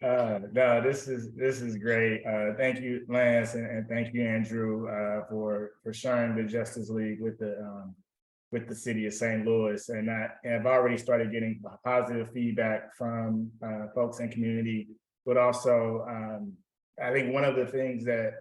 No, this is great. Thank you, Lance, and thank you, Andrew, for sharing the Justice League with the city of St. Louis. And I've already started getting positive feedback from folks in community, but also I think one of the things that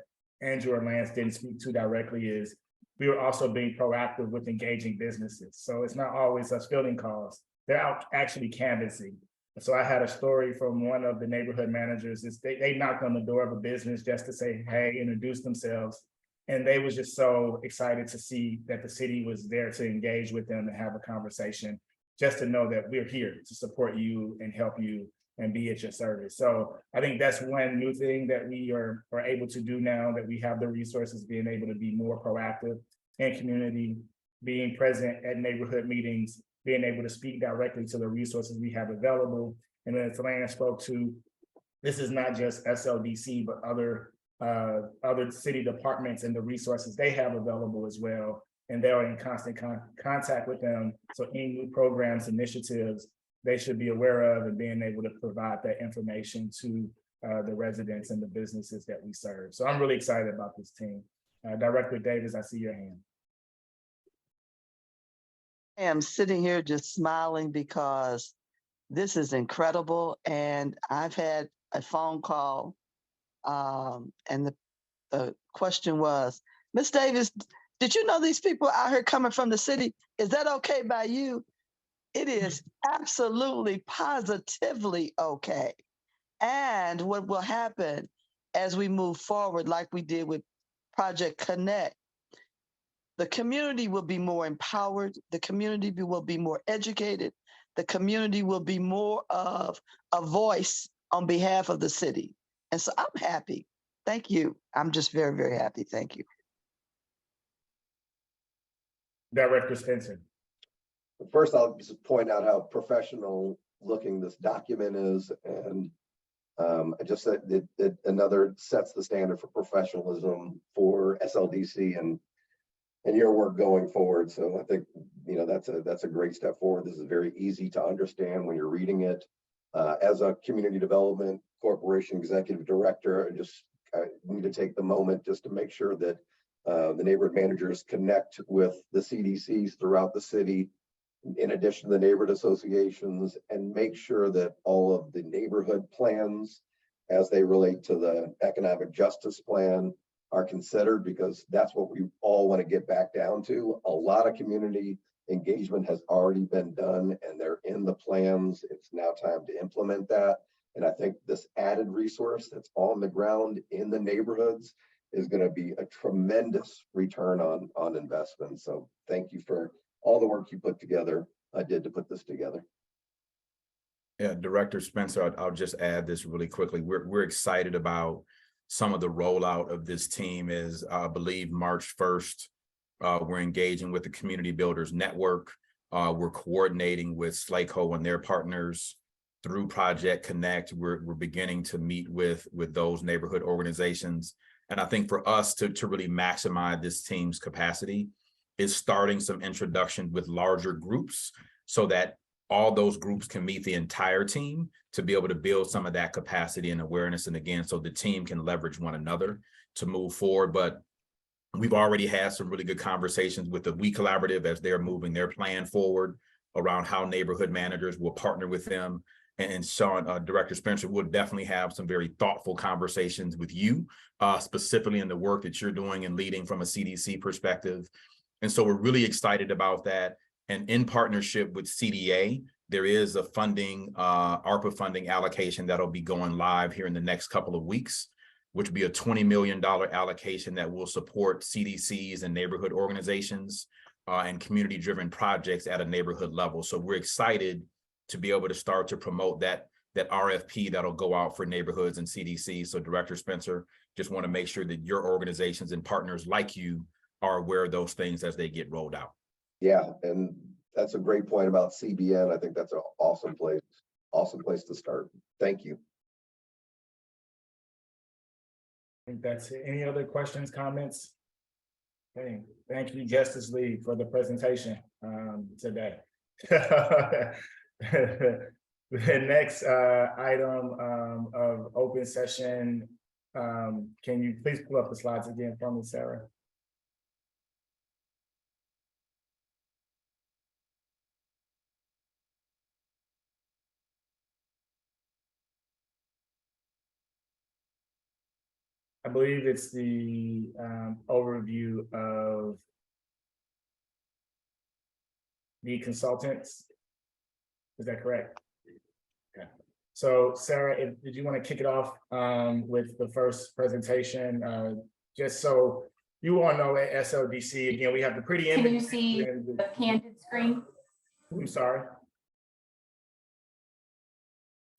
Andrew or Lance didn't speak to directly is we were also being proactive with engaging businesses. So it's not always us fielding calls. They're out actually canvassing. So I had a story from one of the neighborhood managers. They knocked on the door of a business just to say, hey, introduce themselves. And they was just so excited to see that the city was there to engage with them and have a conversation, just to know that we're here to support you and help you and be at your service. So I think that's one new thing that we are able to do now that we have the resources, being able to be more proactive in community, being present at neighborhood meetings, being able to speak directly to the resources we have available. And then as Lana spoke to, this is not just SLDC, but other city departments and the resources they have available as well. And they're in constant contact with them. So any new programs, initiatives, they should be aware of and being able to provide that information to the residents and the businesses that we serve. So I'm really excited about this team. Director Davis, I see your hand. I am sitting here just smiling because this is incredible. And I've had a phone call and the question was, Ms. Davis, did you know these people out here coming from the city? Is that okay by you? It is absolutely, positively okay. And what will happen as we move forward, like we did with Project Connect, the community will be more empowered. The community will be more educated. The community will be more of a voice on behalf of the city. And so I'm happy. Thank you. I'm just very, very happy. Thank you. Director Spencer. First, I'll just point out how professional looking this document is. And I just said it another sets the standard for professionalism for SLDC and your work going forward. So I think, you know, that's a great step forward. This is very easy to understand when you're reading it. As a community development corporation executive director, I need to take the moment just to make sure that the neighborhood managers connect with the CDCs throughout the city, in addition to the neighborhood associations, and make sure that all of the neighborhood plans as they relate to the economic justice plan are considered, because that's what we all want to get back down to. A lot of community engagement has already been done and they're in the plans. It's now time to implement that. And I think this added resource that's on the ground in the neighborhoods is going to be a tremendous return on investment. So thank you for all the work you put together, did to put this together. Yeah, Director Spencer, I'll just add this really quickly. We're excited about some of the rollout of this team. Is I believe March 1st, we're engaging with the Community Builders Network. We're coordinating with SLACO and their partners through Project Connect. We're beginning to meet with those neighborhood organizations. And I think for us to really maximize this team's capacity is starting some introduction with larger groups so that all those groups can meet the entire team to be able to build some of that capacity and awareness. And again, so the team can leverage one another to move forward. But we've already had some really good conversations with the We Collaborative as they're moving their plan forward around how neighborhood managers will partner with them. And Sean, Director Spencer, will definitely have some very thoughtful conversations with you, specifically in the work that you're doing and leading from a CDC perspective. And so we're really excited about that. And in partnership with CDA, there is a funding, ARPA funding allocation that'll be going live here in the next couple of weeks, which will be a $20 million allocation that will support CDCs and neighborhood organizations and community-driven projects at a neighborhood level. So we're excited to be able to start to promote that RFP that'll go out for neighborhoods and CDC. So Director Spencer, just want to make sure that your organizations and partners like you are aware of those things as they get rolled out. Yeah, and that's a great point about CBN. I think that's an awesome place to start. Thank you. I think that's it. Any other questions, comments? Okay. Thank you, Justice League, for the presentation today. The next item of open session, can you please pull up the slides again for me, Sarah? I believe it's the overview of the consultants. Is that correct? Okay. So Sarah, did you want to kick it off with the first presentation? Just so you all know at SLDC, again, we have the pretty Can image. you see the candid screen? I'm sorry.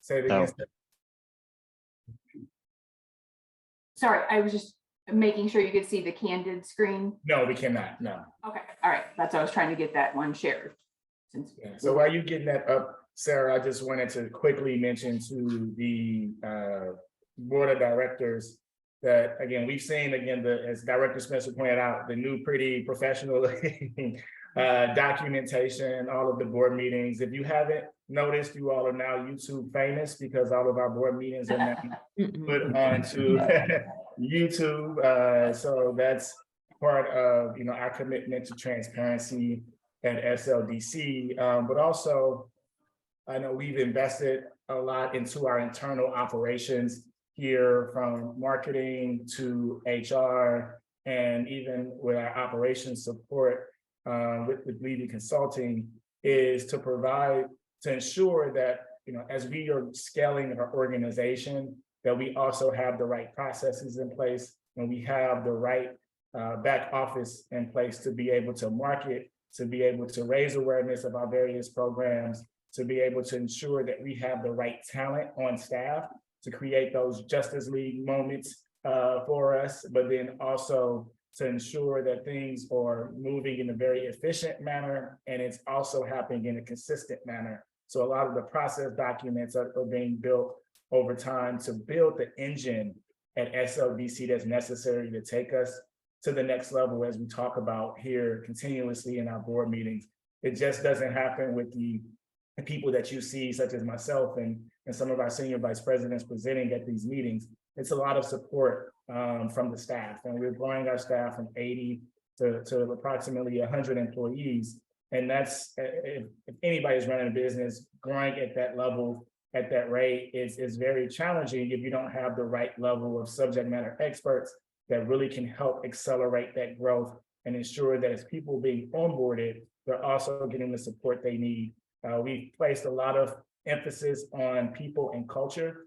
Say it Oh. again. Sorry, I was just making sure you could see the candid screen. No, we cannot, no. Okay, all right. That's why I was trying to get that one shared. Since Yeah, so while you're getting that up, Sarah, I just wanted to quickly mention to the board of directors that, again, we've seen, again, as Director Spencer pointed out, the new pretty professional documentation, all of the board meetings. If you haven't noticed, you all are now YouTube famous because all of our board meetings are now put onto YouTube. So that's part of, our commitment to transparency at SLDC, but also I know we've invested a lot into our internal operations here, from marketing to HR, and even with our operations support with Levy Consulting, is to ensure that, as we are scaling our organization, that we also have the right processes in place, and we have the right back office in place to be able to market, to be able to raise awareness of our various programs, to be able to ensure that we have the right talent on staff to create those Justice League moments for us, but then also to ensure that things are moving in a very efficient manner, and it's also happening in a consistent manner. So a lot of the process documents are being built over time to build the engine at SLDC that's necessary to take us to the next level, as we talk about here continuously in our board meetings. It just doesn't happen with the people that you see, such as myself and some of our senior vice presidents presenting at these meetings. It's a lot of support from the staff, and we're growing our staff from 80 to approximately 100 employees. And that's, if anybody's running a business, growing at that level, at that rate is very challenging if you don't have the right level of subject matter experts that really can help accelerate that growth and ensure that as people being onboarded, they're also getting the support they need. We've placed a lot of emphasis on people and culture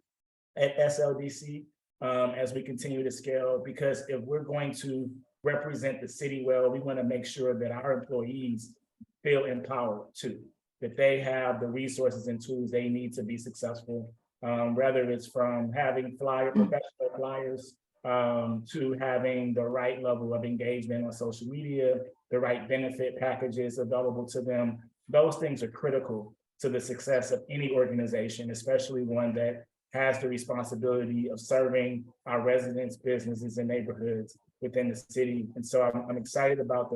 at SLDC as we continue to scale, because if we're going to represent the city well, we want to make sure that our employees feel empowered too, that they have the resources and tools they need to be successful, whether it's from having professional flyers, to having the right level of engagement on social media, the right benefit packages available to them. Those things are critical to the success of any organization, especially one that has the responsibility of serving our residents, businesses, and neighborhoods within the city. And so I'm excited about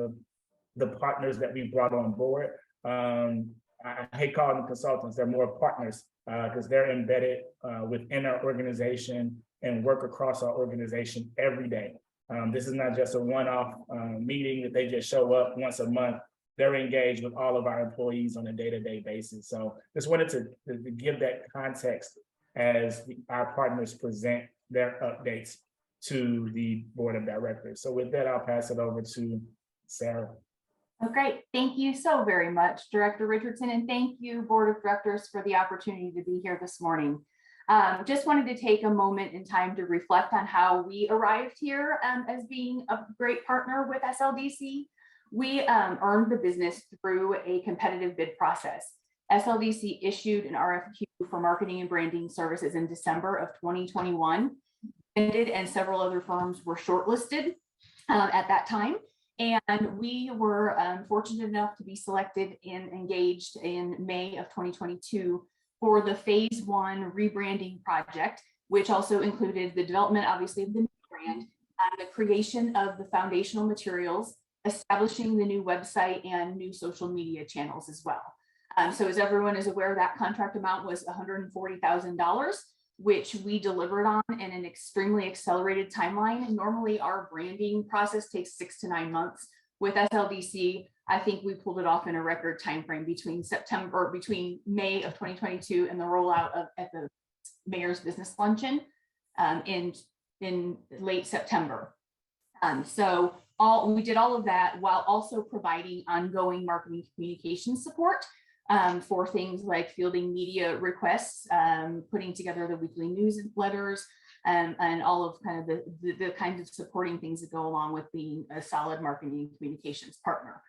the partners that we brought on board. I hate calling them consultants, they're more partners because they're embedded within our organization and work across our organization every day. This is not just a one-off meeting that they just show up once a month. They're engaged with all of our employees on a day-to-day basis. So just wanted to give that context as our partners present their updates to the board of directors. So with that, I'll pass it over to Sarah. Oh, great. Thank you so very much, Director Richardson, and thank you, Board of Directors, for the opportunity to be here this morning. Just wanted to take a moment in time to reflect on how we arrived here as being a great partner with SLDC. We earned the business through a competitive bid process. SLDC issued an RFQ for marketing and branding services in December of 2021, and several other firms were shortlisted at that time. And we were fortunate enough to be selected and engaged in May of 2022 for the phase 1 rebranding project, which also included the development, obviously, of the new brand, and the creation of the foundational materials, establishing the new website and new social media channels as well. So as everyone is aware, that contract amount was $140,000, which we delivered on in an extremely accelerated timeline. And normally our branding process takes 6 to 9 months. With SLDC, I think we pulled it off in a record timeframe between May of 2022 and the rollout at the Mayor's Business Luncheon in late September. So we did all of that while also providing ongoing marketing communication support for things like fielding media requests, putting together the weekly newsletters, and all of kind of the kinds of supporting things that go along with being a solid marketing and communications partner.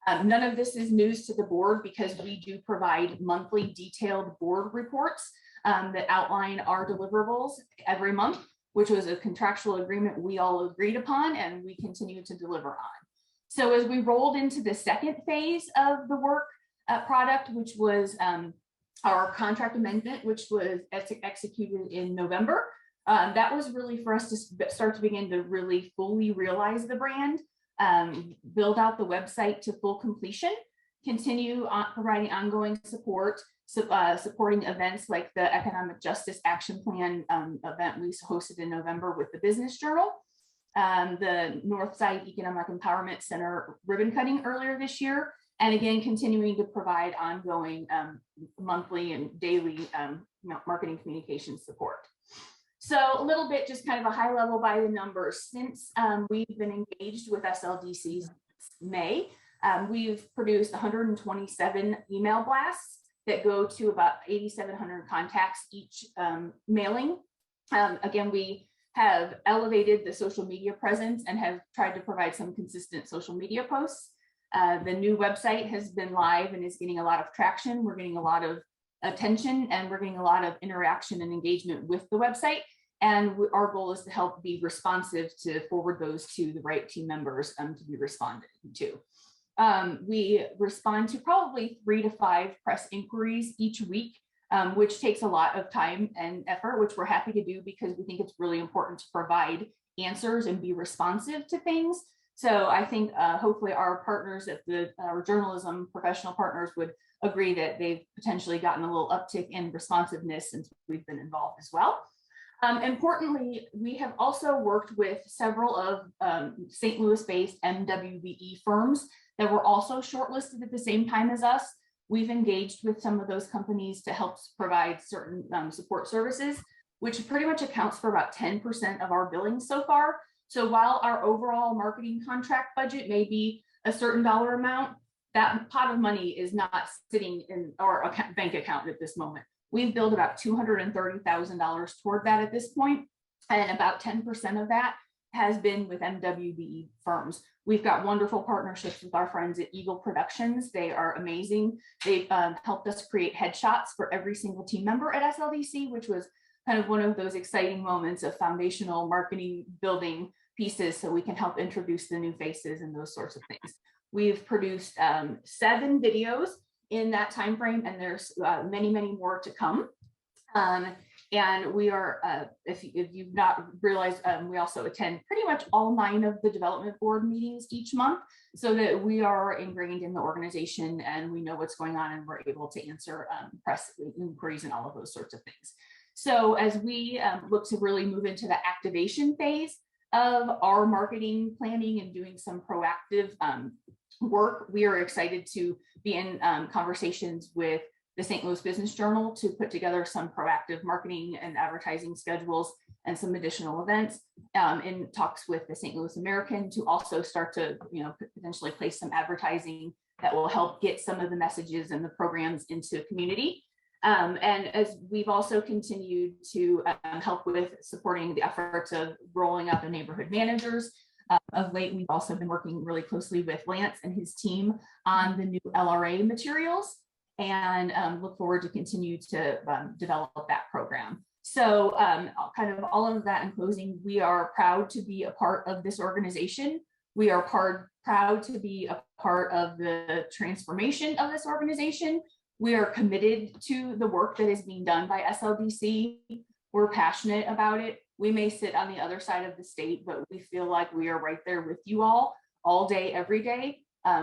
None of this is news to the board because we do provide monthly detailed board reports that outline our deliverables every month, which was a contractual agreement we all agreed upon and we continue to deliver on. So as we rolled into the second phase of the work product, which was our contract amendment, which was executed in November, that was really for us to start to begin to really fully realize the brand, build out the website to full completion, continue on providing ongoing support, supporting events like the Economic Justice Action Plan event we hosted in November with the Business Journal, the Northside Economic Empowerment Center ribbon cutting earlier this year, and again, continuing to provide ongoing monthly and daily marketing communication support. So a little bit, just kind of a high level by the numbers. Since we've been engaged with SLDC since May, we've produced 127 email blasts that go to about 8,700 contacts each mailing. Again, we have elevated the social media presence and have tried to provide some consistent social media posts. The new website has been live and is getting a lot of traction. We're getting a lot of attention and we're getting a lot of interaction and engagement with the website. And our goal is to help be responsive to forward those to the right team members to be responded to. We respond to probably 3 to 5 press inquiries each week, which takes a lot of time and effort, which we're happy to do because we think it's really important to provide answers and be responsive to things. So I think hopefully our partners at our journalism professional partners would agree that they've potentially gotten a little uptick in responsiveness since we've been involved as well. Importantly, we have also worked with several of St. Louis-based MWBE firms that were also shortlisted at the same time as us. We've engaged with some of those companies to help provide certain support services, which pretty much accounts for about 10% of our billing so far. So while our overall marketing contract budget may be a certain dollar amount, that pot of money is not sitting in our bank account at this moment. We've billed about $230,000 toward that at this point, and about 10% of that has been with MWBE firms. We've got wonderful partnerships with our friends at Eagle Productions. They are amazing. They've helped us create headshots for every single team member at SLDC, which was kind of one of those exciting moments of foundational marketing building pieces so we can help introduce the new faces and those sorts of things. We've produced 7 videos in that time frame, and there's many, many more to come. And we are, if you've not realized, we also attend pretty much all 9 of the development board meetings each month so that we are ingrained in the organization and we know what's going on and we're able to answer press inquiries and all of those sorts of things. So as we look to really move into the activation phase of our marketing planning and doing some proactive work, we are excited to be in conversations with the St. Louis Business Journal to put together some proactive marketing and advertising schedules and some additional events, in talks with the St. Louis American to also start to, potentially place some advertising that will help get some of the messages and the programs into community. And as we've also continued to help with supporting the efforts of rolling out the neighborhood managers. Of late, we've also been working really closely with Lance and his team on the new LRA materials, and look forward to continue to develop that program. So kind of all of that in closing, we are proud to be a part of this organization. We are proud to be a part of the transformation of this organization. We are committed to the work that is being done by SLDC. We're passionate about it. We may sit on the other side of the state, but we feel like we are right there with you all day, every day.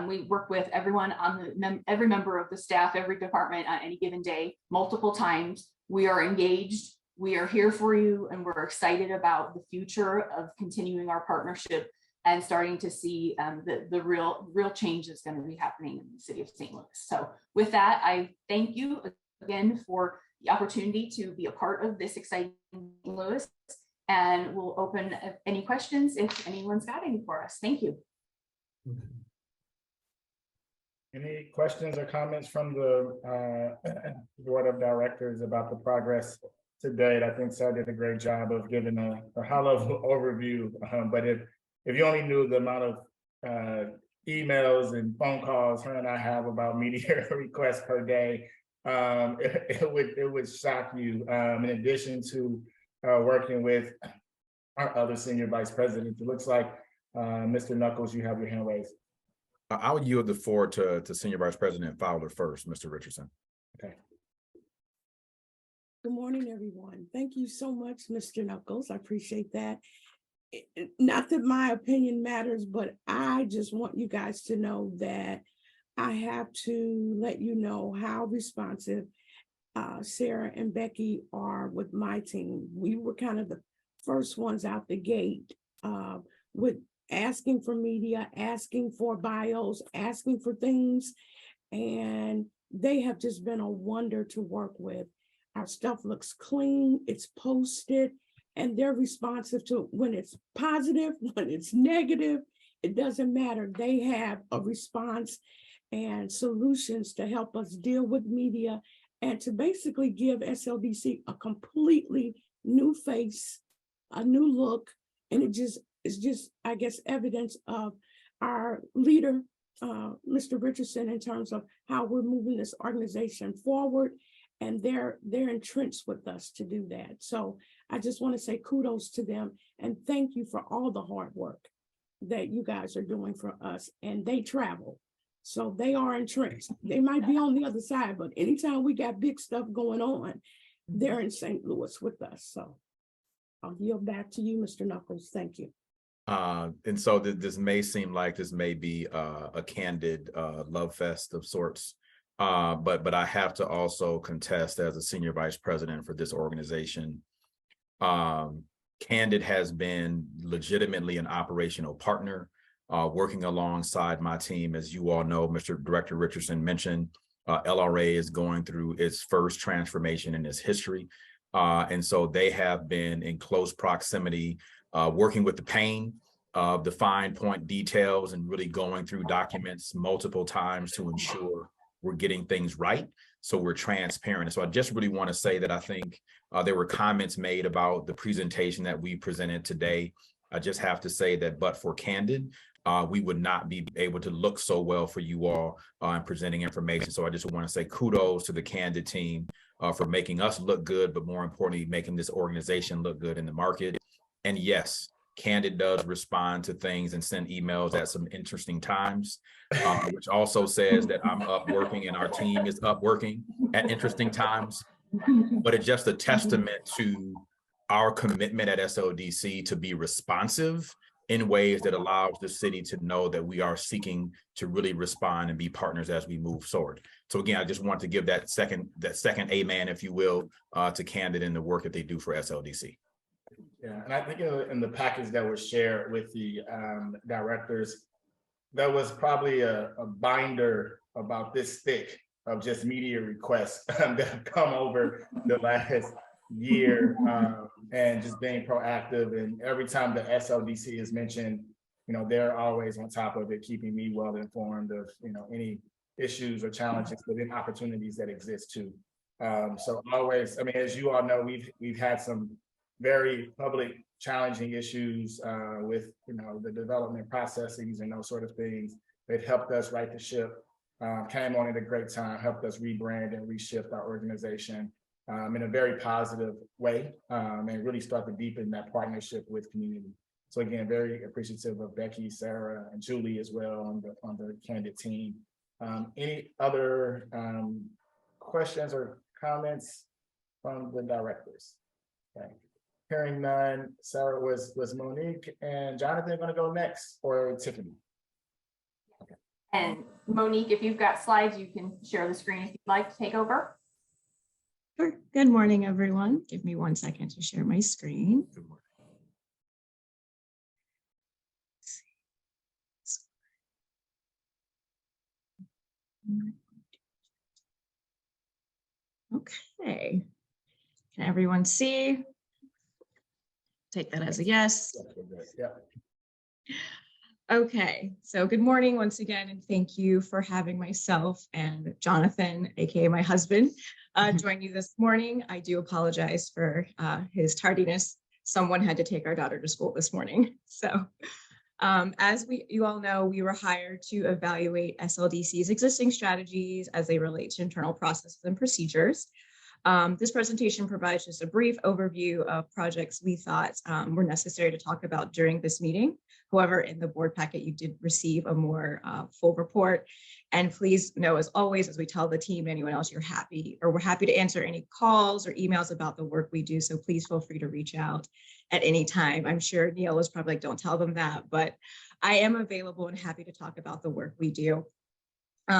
We work with everyone on every member of the staff, every department on any given day, multiple times. We are engaged. We are here for you, and we're excited about the future of continuing our partnership and starting to see the real change that's going to be happening in the city of St. Louis. So with that, I thank you again for the opportunity to be a part of this exciting St. Louis, and we'll open any questions if anyone's got any for us. Thank you. Any questions or comments from the board of directors about the progress to date. I think Sarah did a great job of giving a high-level overview. But if you only knew the amount of emails and phone calls her and I have about media requests per day, it would shock you. In addition to working with our other senior vice presidents, it looks like Mr. Knuckles, you have your hand raised. I would yield the floor to Senior Vice President Fowler first, Mr. Richardson. Okay. Good morning, everyone. Thank you so much, Mr. Knuckles. I appreciate that. Not that my opinion matters, but I just want you guys to know that I have to let you know how responsive Sarah and Becky are with my team. We were kind of the first ones out the gate with asking for media, asking for bios, asking for things, and they have just been a wonder to work with. Our stuff looks clean, it's posted, and they're responsive to when it's positive, when it's negative, it doesn't matter. They have a response and solutions to help us deal with media and to basically give SLDC a completely new face, a new look, and it's just, I guess, evidence of our leader, Mr. Richardson, in terms of how we're moving this organization forward, and they're entrenched with us to do that. So I just want to say kudos to them and thank you for all the hard work that you guys are doing for us. And they travel, so they are entrenched. They might be on the other side, but anytime we got big stuff going on, they're in St. Louis with us. So I'll yield back to you, Mr. Knuckles. Thank you. And so this may seem like this may be a candid love fest of sorts, but I have to also contest as a senior vice president for this organization. Candid has been legitimately an operational partner, working alongside my team. As you all know, Mr. Director Richardson mentioned, LRA is going through its first transformation in its history. And so they have been in close proximity, working with the pain of the fine point details and really going through documents multiple times to ensure we're getting things right. So we're transparent. And so I just really want to say that I think there were comments made about the presentation that we presented today. I just have to say that, but for Candid, we would not be able to look so well for you all in presenting information. So I just want to say kudos to the Candid team for making us look good, but more importantly, making this organization look good in the market. And yes, Candid does respond to things and send emails at some interesting times, which also says that I'm up working and our team is up working at interesting times. But it's just a testament to our commitment at SLDC to be responsive in ways that allows the city to know that we are seeking to really respond and be partners as we move forward. So again, I just want to give that second amen, if you will, to Candid and the work that they do for SLDC. Yeah, and I think in the package that was shared with the directors, there was probably a binder about this thick of just media requests that have come over the last year, and just being proactive. And every time the SLDC is mentioned, they're always on top of it, keeping me well informed of any issues or challenges, but then opportunities that exist too. So always, I mean, as you all know, we've had some very public challenging issues with the development processes and those sort of things. They've helped us right the ship, came on at a great time, helped us rebrand and reshift our organization in a very positive way, and really start to deepen that partnership with community. So again, very appreciative of Becky, Sarah, and Julie as well on the Candid team. Any other questions or comments from the directors? Okay. Hearing none. Sarah, was Monique and Jonathan going to go next, or Tiffany? Okay. And Monique, if you've got slides, you can share the screen if you'd like to take over. Sure. Good morning, everyone. Give me 1 second to share my screen. Good morning. Okay. Can everyone see? Take that as a yes. Yeah. Okay, so good morning once again, and thank you for having myself and Jonathan, aka my husband, join you this morning. I do apologize for his tardiness. Someone had to take our daughter to school this morning. So as you all know, we were hired to evaluate SLDC's existing strategies as they relate to internal processes and procedures. This presentation provides just a brief overview of projects we thought were necessary to talk about during this meeting. However, in the board packet, you did receive a more full report. And please know, as always, as we tell the team, anyone else, we're happy to answer any calls or emails about the work we do. So please feel free to reach out at any time. I'm sure Neil was probably like, don't tell them that, but I am available and happy to talk about the work we do.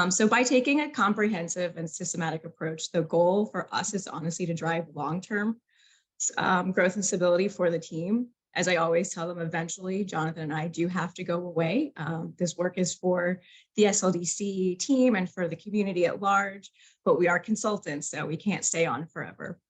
So by taking a comprehensive and systematic approach, the goal for us is honestly to drive long-term growth and stability for the team. As I always tell them, eventually, Jonathan and I do have to go away. This work is for the SLDC team and for the community at large, but we are consultants, so we can't stay on forever.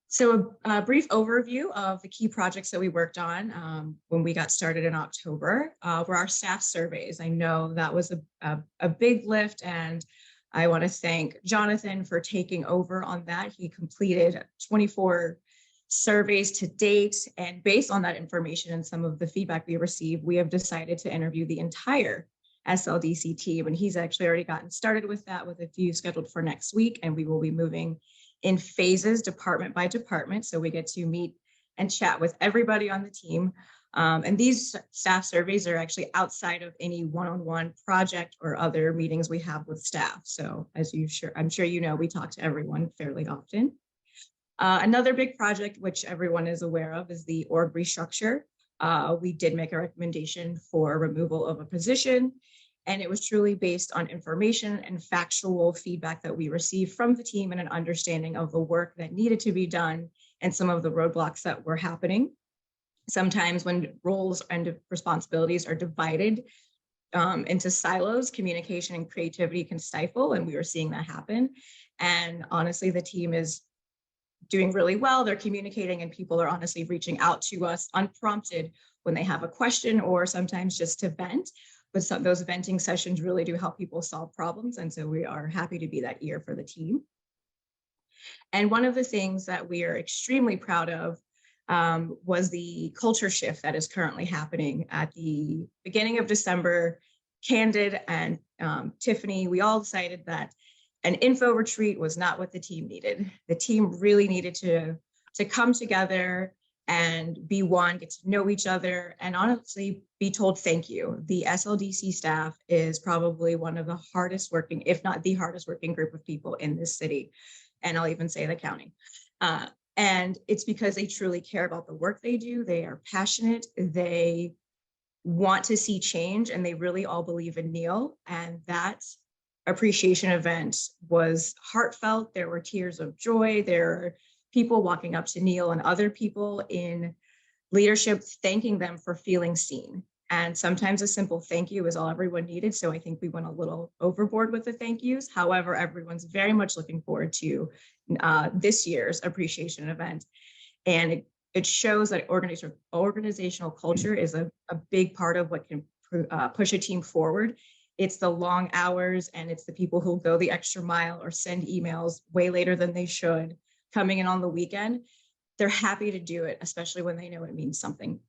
So a brief overview of the key projects that we worked on when we got started in October were our staff surveys. I know that was a big lift, and I want to thank Jonathan for taking over on that. He completed 24 surveys to date, and based on that information and some of the feedback we received, we have decided to interview the entire SLDC team, and he's actually already gotten started with that, with a few scheduled for next week, and we will be moving in phases, department by department, so we get to meet and chat with everybody on the team. And these staff surveys are actually outside of any one-on-one project or other meetings we have with staff. So as I'm sure you know, we talk to everyone fairly often. Another big project, which everyone is aware of, is the org restructure. We did make a recommendation for removal of a position, and it was truly based on information and factual feedback that we received from the team and an understanding of the work that needed to be done and some of the roadblocks that were happening. Sometimes when roles and responsibilities are divided into silos, communication and creativity can stifle, and we were seeing that happen. And honestly, the team is doing really well. They're communicating, and people are honestly reaching out to us unprompted when they have a question or sometimes just to vent. But those venting sessions really do help people solve problems. And so we are happy to be that ear for the team. And one of the things that we are extremely proud of was the culture shift that is currently happening at the beginning of December. Candid and Tiffany, we all decided that an info retreat was not what the team needed. The team really needed to come together and be one, get to know each other, and honestly be told thank you. The SLDC staff is probably one of the hardest working, if not the hardest working group of people in this city, and I'll even say the county. And it's because they truly care about the work they do. They are passionate, they want to see change, and they really all believe in Neil. And that appreciation event was heartfelt. There were tears of joy. There are people walking up to Neil and other people in leadership, thanking them for feeling seen. And sometimes a simple thank you is all everyone needed. So I think we went a little overboard with the thank yous. However, everyone's very much looking forward to this year's appreciation event. And it shows that organizational culture is a big part of what can push a team forward. It's the long hours, and it's the people who go the extra mile or send emails way later than they should, coming in on the weekend. They're happy to do it, especially when they know it means something.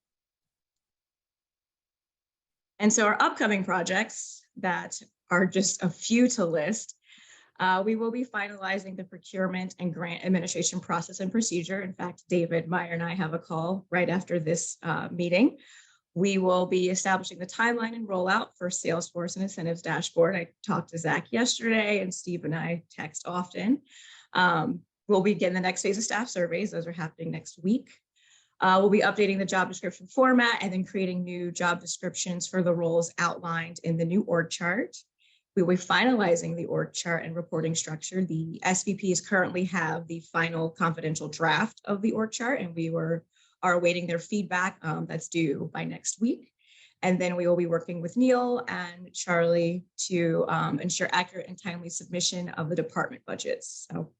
And so our upcoming projects that are just a few to list, we will be finalizing the procurement and grant administration process and procedure. In fact, David Meyer and I have a call right after this meeting. We will be establishing the timeline and rollout for Salesforce and Incentives Dashboard. I talked to Zach yesterday, and Steve and I text often. We'll begin the next phase of staff surveys. Those are happening next week. We'll be updating the job description format and then creating new job descriptions for the roles outlined in the new org chart. We will be finalizing the org chart and reporting structure. The SVPs currently have the final confidential draft of the org chart, and we are awaiting their feedback that's due by next week. And then we will be working with Neil and Charlie to ensure accurate and timely submission of the department budgets. So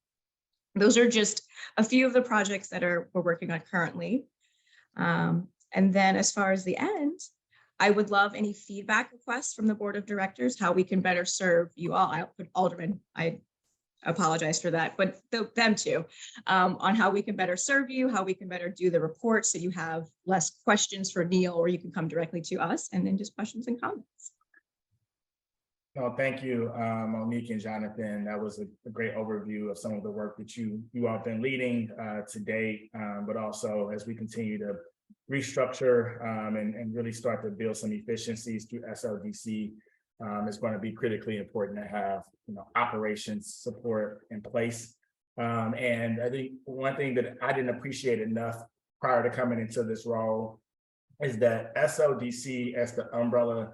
those are just a few of the projects that we're working on currently. And then as far as the end, I would love any feedback requests from the board of directors, how we can better serve you all. I put Alderman, I apologize for that, but them too, on how we can better serve you, how we can better do the reports so you have less questions for Neil, or you can come directly to us, and then just questions and comments. No, thank you, Monique and Jonathan. That was a great overview of some of the work that you all have been leading to date, but also as we continue to restructure and really start to build some efficiencies through SLDC. It's going to be critically important to have operations support in place. And I think one thing that I didn't appreciate enough prior to coming into this role is that SLDC, as the umbrella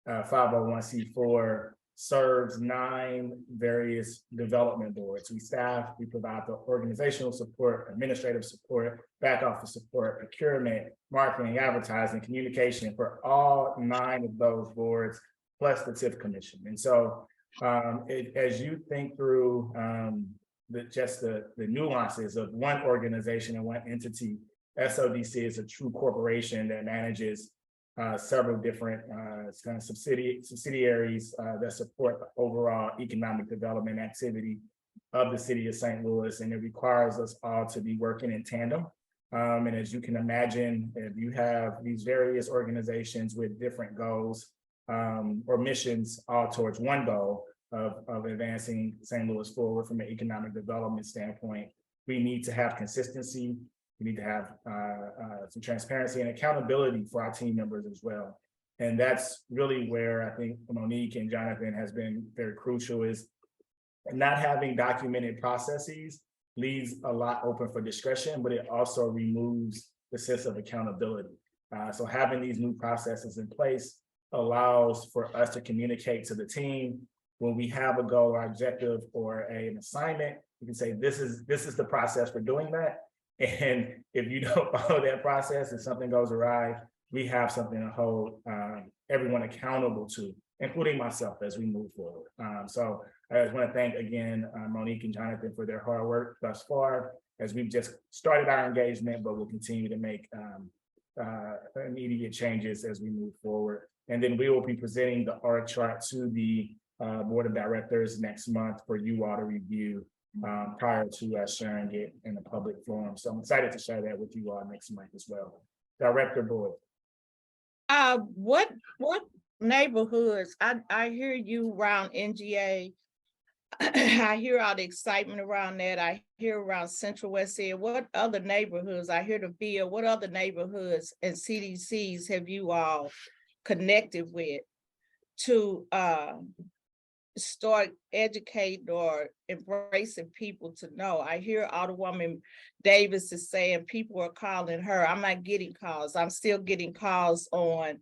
501c4, serves 9 various development boards. We staff, we provide the organizational support, administrative support, back office support, procurement, marketing, advertising, communication for all 9 of those boards, plus the TIF commission. And so as you think through the nuances of one organization and one entity, SLDC is a true corporation that manages several different kind of subsidiaries that support the overall economic development activity of the city of St. Louis, and it requires us all to be working in tandem. And as you can imagine, if you have these various organizations with different goals or missions all towards one goal of advancing St. Louis forward from an economic development standpoint, we need to have consistency. We need to have some transparency and accountability for our team members as well. And that's really where I think Monique and Jonathan has been very crucial, is not having documented processes leaves a lot open for discretion, but it also removes the sense of accountability. So having these new processes in place allows for us to communicate to the team when we have a goal or objective or an assignment. We can say, this is the process for doing that. And if you don't follow that process and something goes awry, we have something to hold everyone accountable to, including myself, as we move forward. So I just want to thank again Monique and Jonathan for their hard work thus far, as we've just started our engagement, but we'll continue to make immediate changes as we move forward. And then we will be presenting the org chart to the board of directors next month for you all to review prior to sharing it in the public forum. So I'm excited to share that with you all next month as well. Director Boyd. What neighborhoods? I hear you around NGA. I hear all the excitement around that. I hear around Central West End. What other neighborhoods? I hear the Ville. What other neighborhoods and CDCs have you all connected with to start educating or embracing people to know? I hear Alderwoman Davis is saying people are calling her. I'm not getting calls. I'm still getting calls on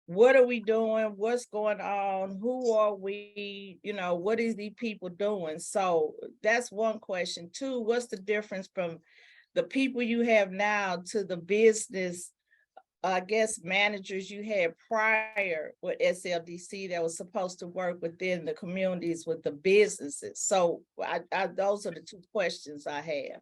what are we doing? What's going on? Who are we? What is these people doing? So that's one question. 2, what's the difference from the people you have now to the business managers you had prior with SLDC that was supposed to work within the communities with the businesses? So those are the 2 questions I have.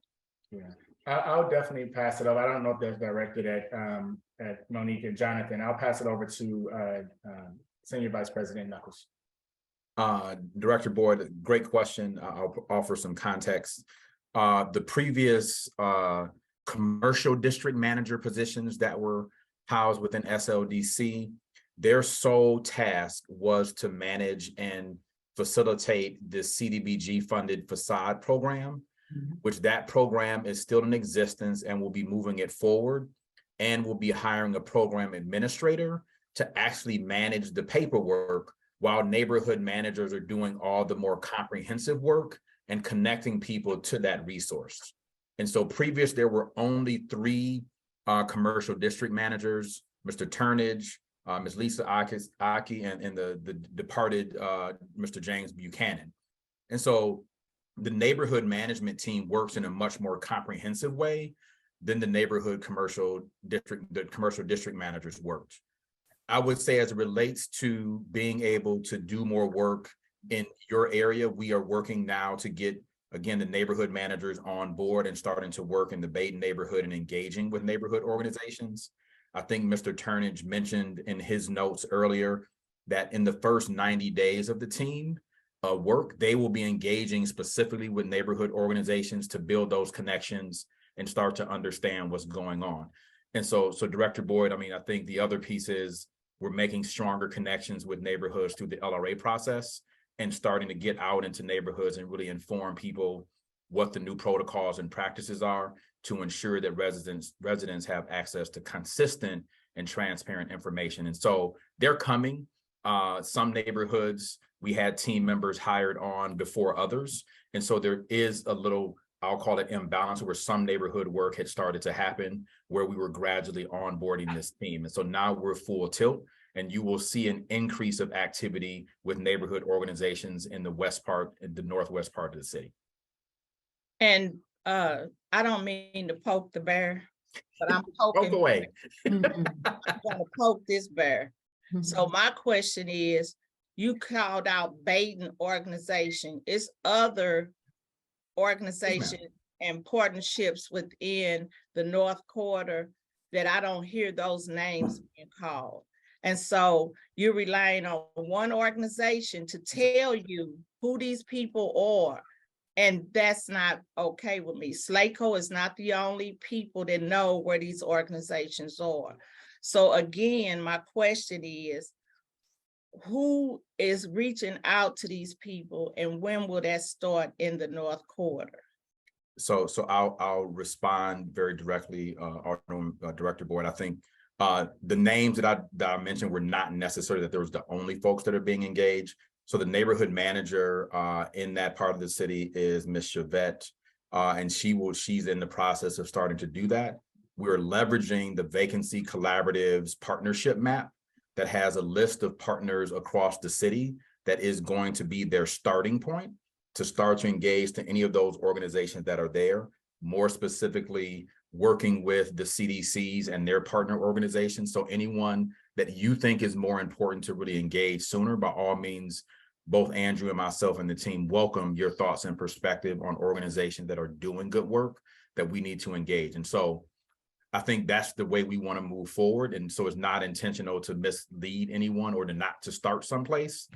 Yeah, I'll definitely pass it over. I don't know if that's directed at Monique and Jonathan. I'll pass it over to Senior Vice President Knuckles. Director Boyd, great question. I'll offer some context. The previous commercial district manager positions that were housed within SLDC, their sole task was to manage and facilitate the CDBG funded facade program, which that program is still in existence and will be moving it forward, and will be hiring a program administrator to actually manage the paperwork while neighborhood managers are doing all the more comprehensive work and connecting people to that resource. And so previous, there were only 3 commercial district managers, Mr. Turnage, Ms. Lisa Aki, and the departed Mr. James Buchanan. And so the neighborhood management team works in a much more comprehensive way than the commercial district managers worked. I would say, as it relates to being able to do more work in your area, we are working now to get, again, the neighborhood managers on board and starting to work in the Baden neighborhood and engaging with neighborhood organizations. I think Mr. Turnage mentioned in his notes earlier that in the first 90 days of the team work, they will be engaging specifically with neighborhood organizations to build those connections and start to understand what's going on. And so Director Boyd, I mean, I think the other piece is we're making stronger connections with neighborhoods through the LRA process and starting to get out into neighborhoods and really inform people what the new protocols and practices are to ensure that residents have access to consistent and transparent information. And so they're coming. Some neighborhoods, we had team members hired on before others. And so there is a little, I'll call it imbalance, where some neighborhood work had started to happen where we were gradually onboarding this team. And so now we're full tilt, and you will see an increase of activity with neighborhood organizations in the northwest part of the city. And I don't mean to poke the bear, but I'm poking. Poke away. I'm gonna poke this bear. So my question is, you called out Baden organization. It's other organizations and partnerships within the North Quarter that I don't hear those names being called. And so you're relying on one organization to tell you who these people are. And that's not okay with me. SLACO is not the only people that know where these organizations are. So again, my question is, who is reaching out to these people, and when will that start in the North Quarter? So I'll respond very directly, Director Boyd. I think the names that I mentioned were not necessarily that there was the only folks that are being engaged. So the neighborhood manager in that part of the city is Ms. Chavette, and she's in the process of starting to do that. We're leveraging the Vacancy Collaboratives partnership map that has a list of partners across the city that is going to be their starting point to start to engage to any of those organizations that are there, more specifically working with the CDCs and their partner organizations. So anyone that you think is more important to really engage sooner, by all means, both Andrew and myself and the team welcome your thoughts and perspective on organizations that are doing good work that we need to engage. And so I think that's the way we want to move forward. And so it's not intentional to mislead anyone or to start someplace.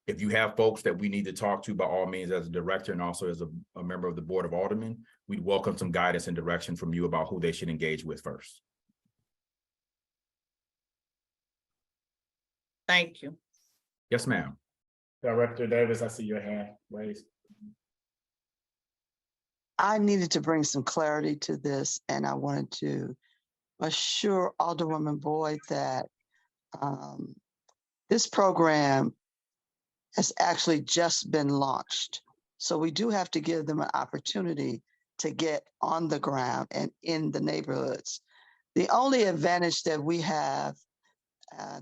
If you have folks that we need to talk to, by all means, as a director and also as a member of the Board of Aldermen, we'd welcome some guidance and direction from you about who they should engage with first. Thank you. Yes, ma'am. Director Davis, I see your hand raised. I needed to bring some clarity to this, and I wanted to assure Alderwoman Boyd that this program has actually just been launched. So we do have to give them an opportunity to get on the ground and in the neighborhoods. The only advantage that we have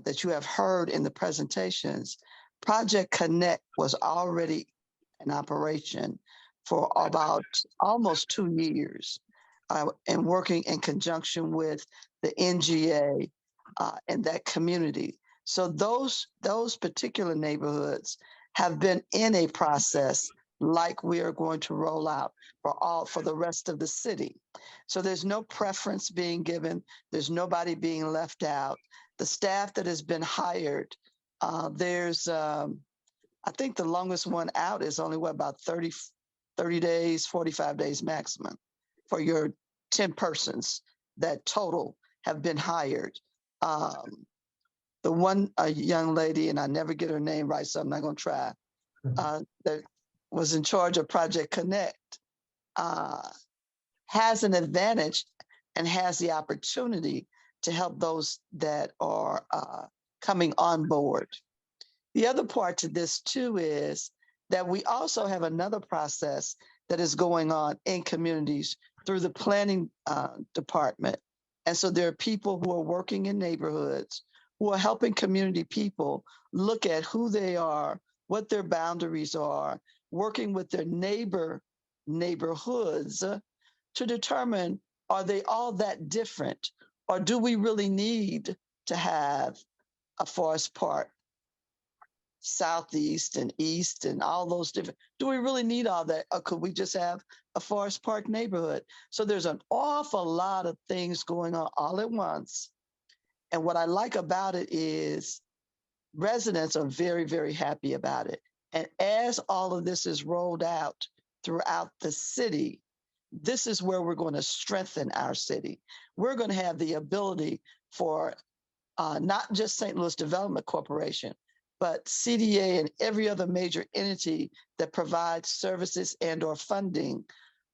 that you have heard in the presentations, Project Connect was already in operation for about almost 2 years and working in conjunction with the NGA and that community. So those particular neighborhoods have been in a process like we are going to roll out for the rest of the city. So there's no preference being given. There's nobody being left out. The staff that has been hired, there's, I think the longest one out is only about 30 days, 45 days maximum for your 10 persons that total have been hired. The one young lady, and I never get her name right, so I'm not going to try, that was in charge of Project Connect, has an advantage and has the opportunity to help those that are coming on board. The other part to this too is that we also have another process that is going on in communities through the planning department. And so there are people who are working in neighborhoods who are helping community people look at who they are, what their boundaries are, working with their neighborhoods to determine, are they all that different? Or do we really need to have a Forest Park Southeast and East and all those different, do we really need all that? Or could we just have a Forest Park neighborhood? So there's an awful lot of things going on all at once. And what I like about it is residents are very, very happy about it. And as all of this is rolled out throughout the city, this is where we're going to strengthen our city. We're going to have the ability for not just St. Louis Development Corporation, but CDA and every other major entity that provides services and or funding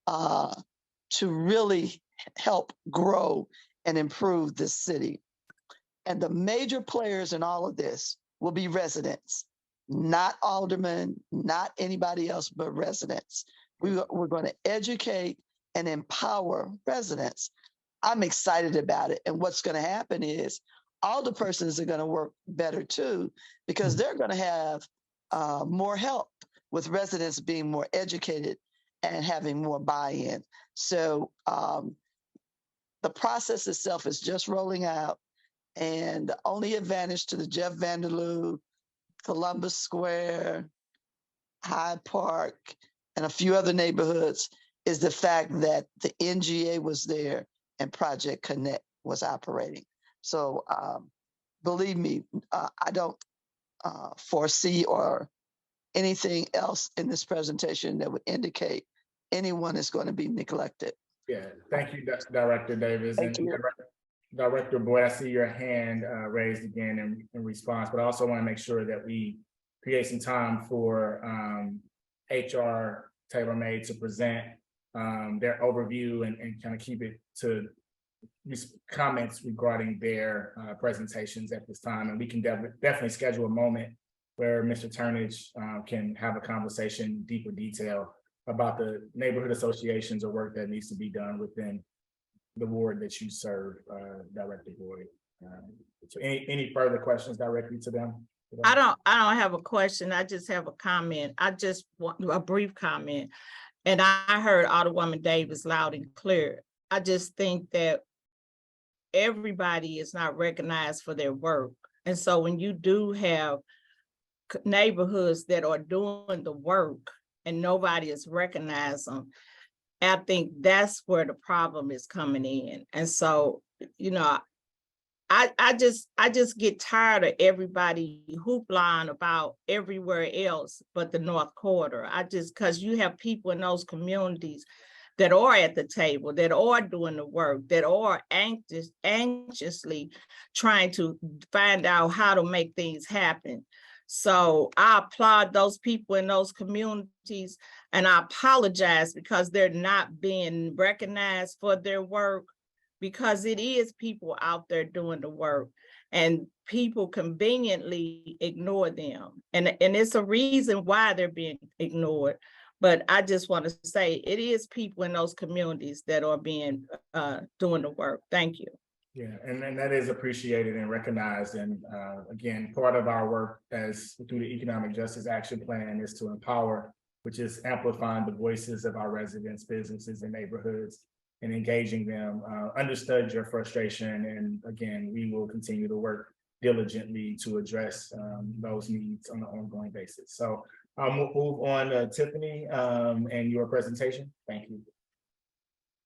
to really help grow and improve this city. And the major players in all of this will be residents, not aldermen, not anybody else, but residents. We're going to educate and empower residents. I'm excited about it. And what's going to happen is alderpersons are going to work better too, because they're going to have more help with residents being more educated and having more buy-in. So the process itself is just rolling out. And the only advantage to the Jeff Vanderloo, Columbus Square, Hyde Park, and a few other neighborhoods is the fact that the NGA was there and Project Connect was operating. So believe me, I don't foresee or anything else in this presentation that would indicate anyone is going to be neglected. Yeah, thank you, Director Davis. Thank you. Director Boyd, I see your hand raised again in response, but I also want to make sure that we create some time for HR tailor-made to present their overview and kind of keep it to comments regarding their presentations at this time. And we can definitely schedule a moment where Mr. Turnage can have a conversation, deeper detail about the neighborhood associations or work that needs to be done within the ward that you serve, Director Boyd. So any further questions directly to them? I don't have a question. I just have a comment. I just want a brief comment. And I heard Alderwoman Davis loud and clear. I just think that everybody is not recognized for their work. And so when you do have neighborhoods that are doing the work and nobody is recognizing them, I think that's where the problem is coming in. And so, you know, I just get tired of everybody hoopla about everywhere else but the North Quarter. Because you have people in those communities that are at the table, that are doing the work, that are anxiously trying to find out how to make things happen. So I applaud those people in those communities, and I apologize because they're not being recognized for their work, because it is people out there doing the work and people conveniently ignore them. And it's a reason why they're being ignored. But I just want to say it is people in those communities that are being doing the work. Thank you. Yeah, and that is appreciated and recognized. And again, part of our work as through the Economic Justice Action Plan is to empower, which is amplifying the voices of our residents, businesses, and neighborhoods and engaging them. Understood your frustration. And again, we will continue to work diligently to address those needs on an ongoing basis. So I'll move on to Tiffany and your presentation. Thank you.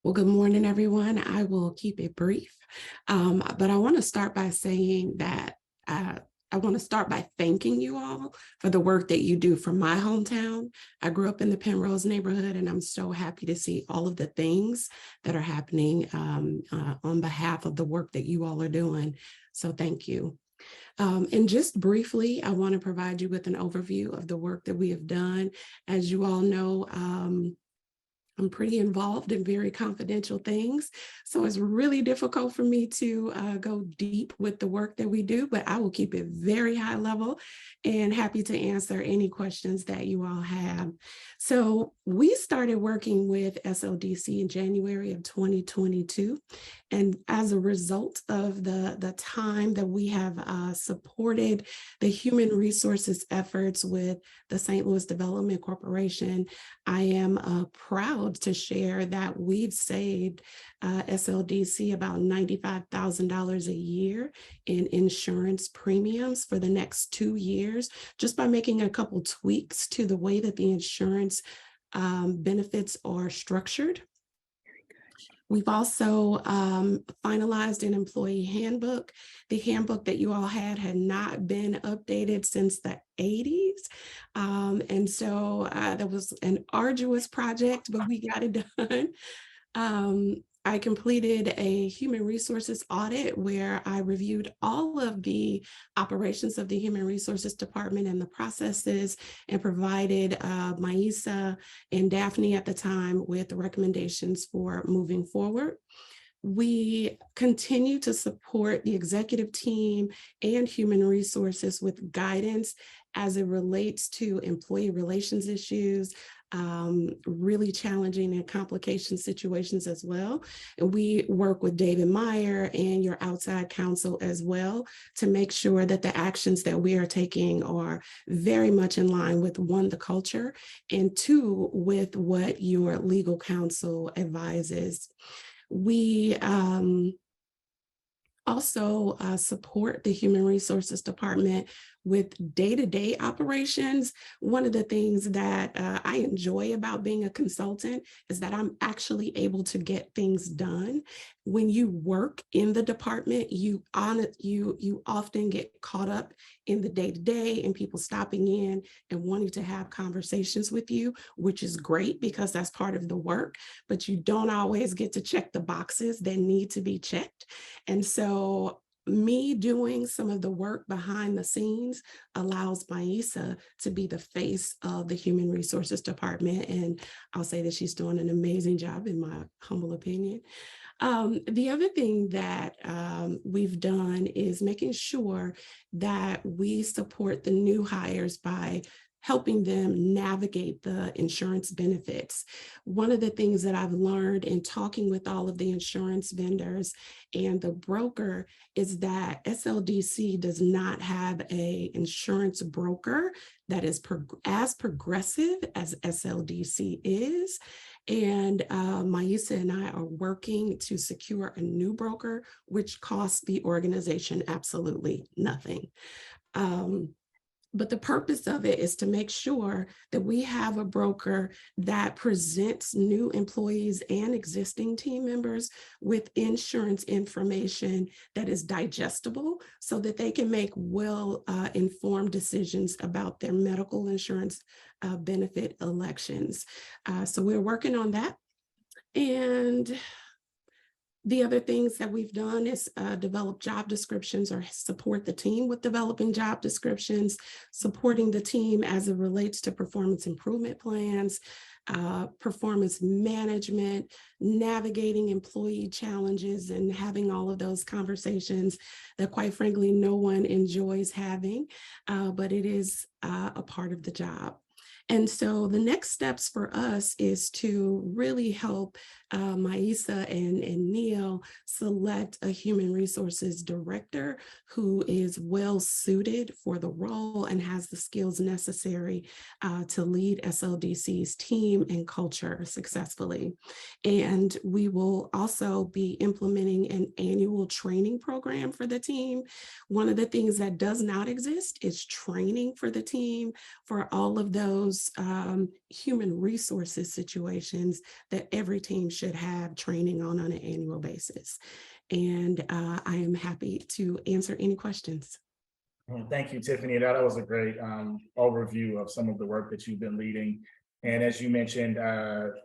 Well, good morning, everyone. I will keep it brief, but I want to start by saying that I want to start by thanking you all for the work that you do for my hometown. I grew up in the Penrose neighborhood, and I'm so happy to see all of the things that are happening on behalf of the work that you all are doing. So thank you. And just briefly, I want to provide you with an overview of the work that we have done. As you all know, I'm pretty involved in very confidential things, so it's really difficult for me to go deep with the work that we do, but I will keep it very high level and happy to answer any questions that you all have. So we started working with SLDC in January of 2022, and as a result of the time that we have supported the human resources efforts with the St. Louis Development Corporation, I am proud to share that we've saved SLDC about $95,000 a year in insurance premiums for the next 2 years, just by making a couple tweaks to the way that the insurance benefits are structured. We've also finalized an employee handbook. The handbook that you all had not been updated since the 80s. And so that was an arduous project, but we got it done. I completed a human resources audit where I reviewed all of the operations of the Human Resources Department and the processes, and provided Maisa and Daphne at the time with recommendations for moving forward. We continue to support the executive team and human resources with guidance as it relates to employee relations issues, really challenging and complication situations as well. And we work with David Meyer and your outside counsel as well to make sure that the actions that we are taking are very much in line with, one, the culture, and two, with what your legal counsel advises. We also support the Human Resources Department with day-to-day operations. One of the things that I enjoy about being a consultant is that I'm actually able to get things done. When you work in the department, you often get caught up in the day-to-day and people stopping in and wanting to have conversations with you, which is great because that's part of the work, but you don't always get to check the boxes that need to be checked. And so me doing some of the work behind the scenes allows Maisa to be the face of the Human Resources Department. And I'll say that she's doing an amazing job, in my humble opinion. The other thing that we've done is making sure that we support the new hires by helping them navigate the insurance benefits. One of the things that I've learned in talking with all of the insurance vendors and the broker is that SLDC does not have an insurance broker that is as progressive as SLDC is. And Maisa and I are working to secure a new broker, which costs the organization absolutely nothing. But the purpose of it is to make sure that we have a broker that presents new employees and existing team members with insurance information that is digestible so that they can make well-informed decisions about their medical insurance benefit elections. So we're working on that. And the other things that we've done is develop job descriptions or support the team with developing job descriptions, supporting the team as it relates to performance improvement plans, performance management, navigating employee challenges, and having all of those conversations that, quite frankly, no one enjoys having, but it is a part of the job. And so the next steps for us is to really help Maisa and Neil select a human resources director who is well suited for the role and has the skills necessary to lead SLDC's team and culture successfully. And we will also be implementing an annual training program for the team. One of the things that does not exist is training for the team for all of those human resources situations that every team should have training on an annual basis. And I am happy to answer any questions. Thank you, Tiffany. That was a great overview of some of the work that you've been leading. And as you mentioned,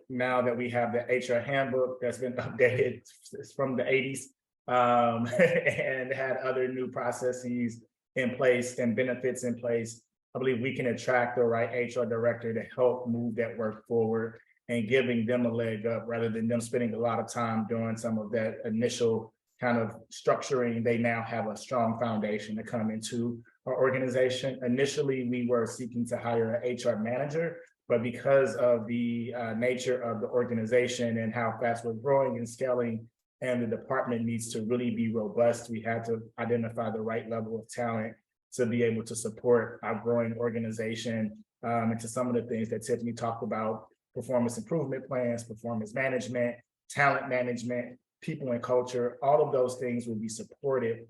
now that we have the HR handbook that's been updated, it's from the 80s, and had other new processes in place and benefits in place, I believe we can attract the right HR director to help move that work forward and giving them a leg up rather than them spending a lot of time doing some of that initial kind of structuring. They now have a strong foundation to come into our organization. Initially, we were seeking to hire an HR manager, but because of the nature of the organization and how fast we're growing and scaling, and the department needs to really be robust, we had to identify the right level of talent to be able to support our growing organization, and to some of the things that Tiffany talked about: performance improvement plans, performance management, talent management, people and culture. All of those things will be supported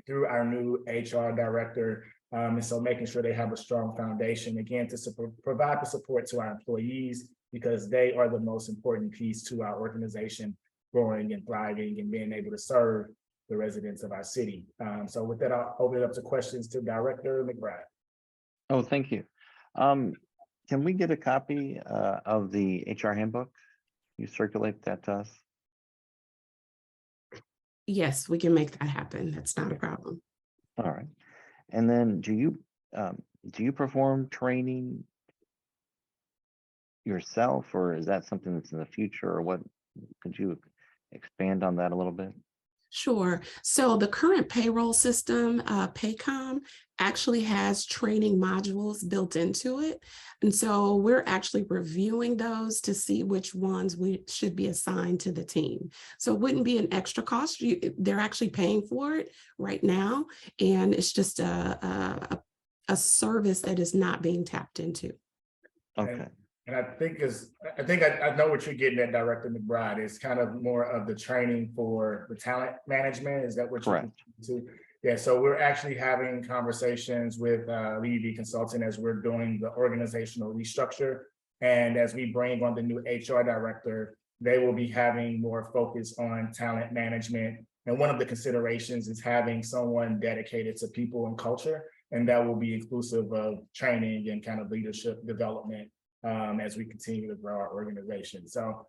through our new HR director. And so making sure they have a strong foundation, again, to provide the support to our employees, because they are the most important piece to our organization growing and thriving and being able to serve the residents of our city. So with that, I'll open it up to questions to Director McBride. Oh, thank you. Can we get a copy of the HR handbook? You circulate that to us? Yes, we can make that happen. That's not a problem. All right. And then do you perform training yourself, or is that something that's in the future, or what? Could you expand on that a little bit? Sure. So the current payroll system, Paycom, actually has training modules built into it. And so we're actually reviewing those to see which ones we should be assigned to the team. So it wouldn't be an extra cost. They're actually paying for it right now. And it's just a service that is not being tapped into. Okay. And I think I know what you're getting at, Director McBride. It's kind of more of the training for the talent management. Is that what you're to? Yeah, so we're actually having conversations with Levy Consulting as we're doing the organizational restructure. And as we bring on the new HR director, they will be having more focus on talent management. And one of the considerations is having someone dedicated to people and culture. And that will be inclusive of training and kind of leadership development as we continue to grow our organization. So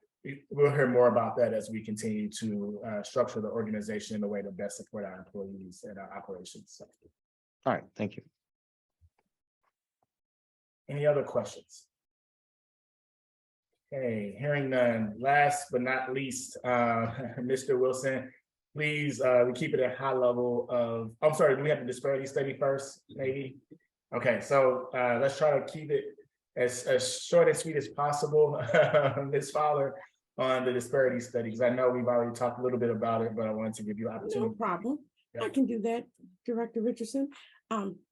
we'll hear more about that as we continue to structure the organization in a way to best support our employees and our operations. So. All right, thank you. Any other questions? Okay, hearing none. Last but not least, Mr. Wilson, please, we keep it at high level of, I'm sorry, do we have the disparity study first, maybe? Okay, so let's try to keep it as short and sweet as possible, Ms. Fowler, on the disparity study, because I know we've already talked a little bit about it, but I wanted to give you an opportunity. No problem. Yeah. I can do that, Director Richardson.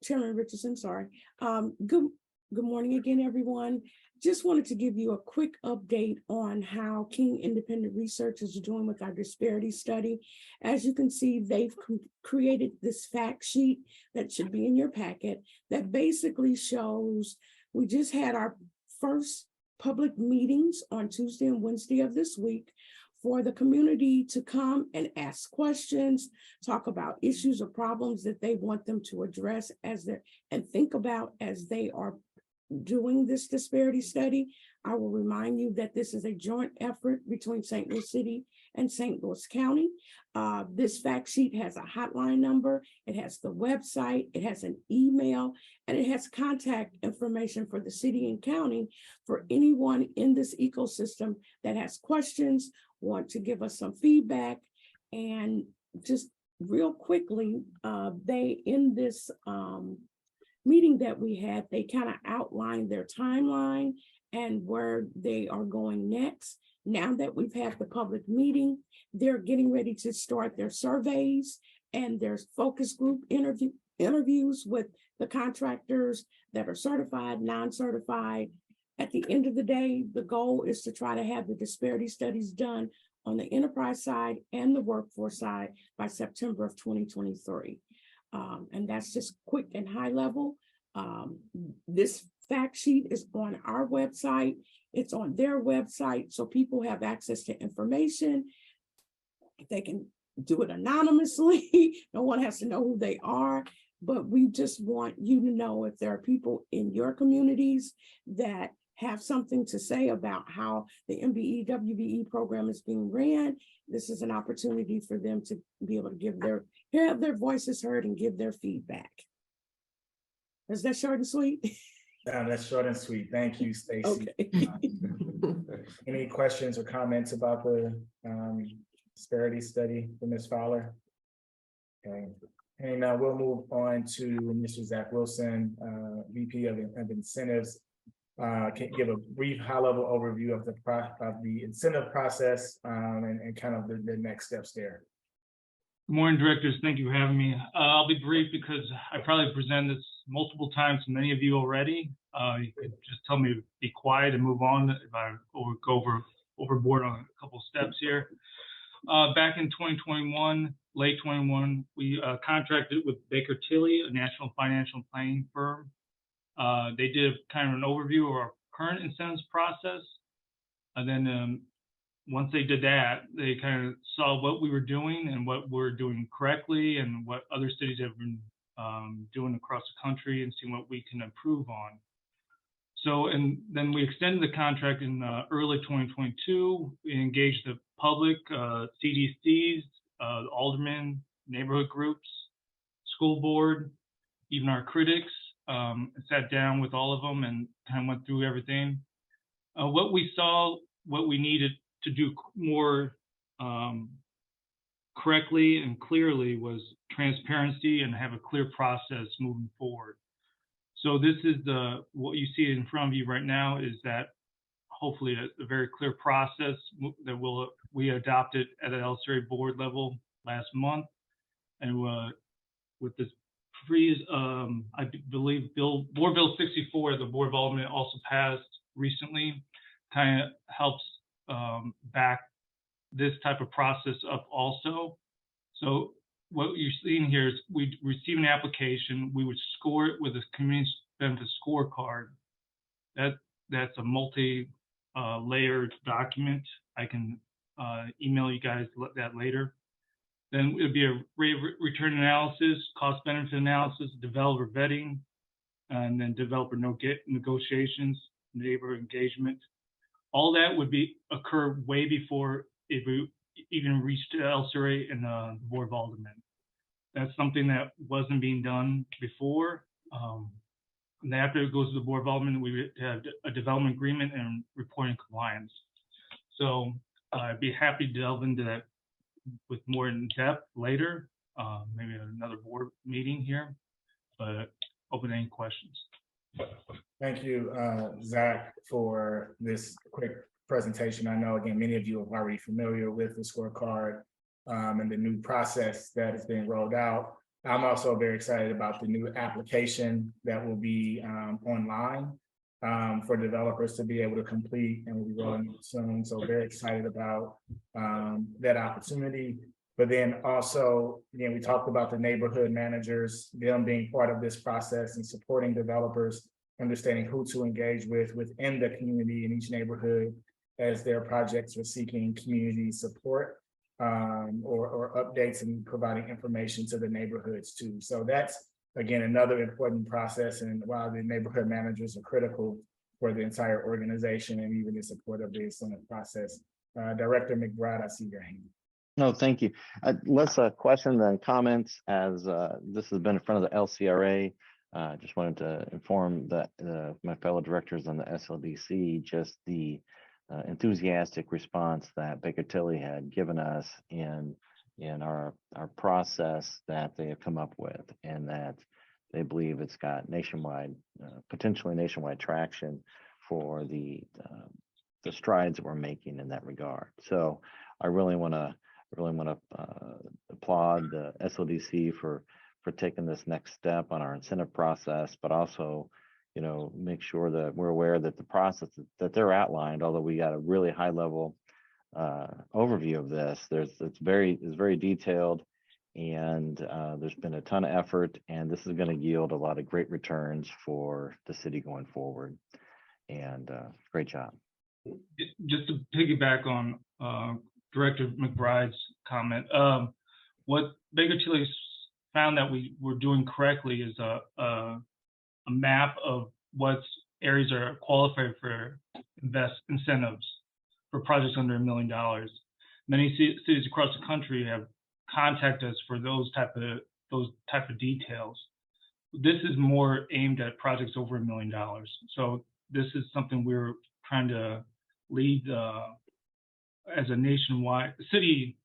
Chairman Richardson, sorry. Good morning again, everyone. Just wanted to give you a quick update on how King Independent Research is doing with our disparity study. As you can see, they've created this fact sheet that should be in your packet that basically shows we just had our first public meetings on Tuesday and Wednesday of this week for the community to come and ask questions, talk about issues or problems that they want them to address and think about as they are doing this disparity study. I will remind you that this is a joint effort between St. Louis City and St. Louis County. This fact sheet has a hotline number, it has the website, it has an email, and it has contact information for the city and county for anyone in this ecosystem that has questions, want to give us some feedback. And just real quickly, they in this meeting that we had, they kind of outlined their timeline and where they are going next. Now that we've had the public meeting, they're getting ready to start their surveys and their focus group interviews with the contractors that are certified, non-certified. At the end of the day, the goal is to try to have the disparity studies done on the enterprise side and the workforce side by September of 2023. And that's just quick and high level. This fact sheet is on our website. It's on their website, so people have access to information. They can do it anonymously. No one has to know who they are, but we just want you to know if there are people in your communities that have something to say about how the MBE WBE program is being ran. This is an opportunity for them to be able to have their voices heard and give their feedback. Is that short and sweet? Yeah, that's short and sweet. Thank you, Stacy. Okay. Any questions or comments about the disparity study for Ms. Fowler? Okay. And now we'll move on to Mr. Zach Wilson, VP of Incentives. Can give a brief high-level overview of the incentive process and kind of the next steps there. Good morning, directors. Thank you for having me. I'll be brief because I probably presented this multiple times to many of you already. You could just tell me to be quiet and move on if I go overboard on a couple steps here. Back in 2021, late 21, we contracted with Baker Tilly, a national financial planning firm. They did kind of an overview of our current incentives process. And then once they did that, they kind of saw what we were doing and what we're doing correctly and what other cities have been doing across the country and seeing what we can improve on. So, and then we extended the contract in early 2022. We engaged the public, CDCs, aldermen, neighborhood groups, school board, even our critics, sat down with all of them and kind of went through everything. What we saw, what we needed to do more correctly and clearly was transparency and have a clear process moving forward. So this is what you see in front of you right now is that hopefully a very clear process that we adopted at an LCRA board level last month. And with this I believe Board Bill 64, the Board of Aldermen also passed recently, kind of helps back this type of process up also. So what you're seeing here is we receive an application, we would score it with a community benefit scorecard. That's a multi-layered document. I can email you guys that later. Then it would be a rate of return analysis, cost benefit analysis, developer vetting, and then developer negotiations, neighbor engagement. All that would occur way before it would even reached LCRA and the Board of Aldermen. That's something that wasn't being done before. And after it goes to the Board of Aldermen, we have a development agreement and reporting compliance. So I'd be happy to delve into that with more in depth later, maybe another board meeting here, but open to any questions. Thank you, Zach, for this quick presentation. I know, again, many of you are already familiar with the scorecard and the new process that is being rolled out. I'm also very excited about the new application that will be online for developers to be able to complete, and we'll be rolling soon. So very excited about that opportunity. But then also, again, we talked about the neighborhood managers, them being part of this process and supporting developers, understanding who to engage with within the community in each neighborhood as their projects are seeking community support or updates and providing information to the neighborhoods too. So that's, again, another important process. And while the neighborhood managers are critical for the entire organization and even the support of this in the process. Director McBride, I see your hand. No, thank you. Less questions than comments, as this has been in front of the LCRA. Just wanted to inform that my fellow directors on the SLDC just the enthusiastic response that Baker Tilly had given us in our process that they have come up with, and that they believe it's got nationwide, potentially nationwide traction for the strides that we're making in that regard. So I really want to applaud the SLDC for taking this next step on our incentive process, but also, you know, make sure that we're aware that the process that they're outlined, although we got a really high level overview of this, it's very detailed, and there's been a ton of effort, and this is going to yield a lot of great returns for the city going forward. And great job. Just to piggyback on Director McBride's comment, what Baker Tilly found that we were doing correctly is a map of what areas are qualified for incentives for projects under $1 million. Many cities across the country have contacted us for those type of details. This is more aimed at projects over $1 million. So this is something we're trying to lead as a nationwide city.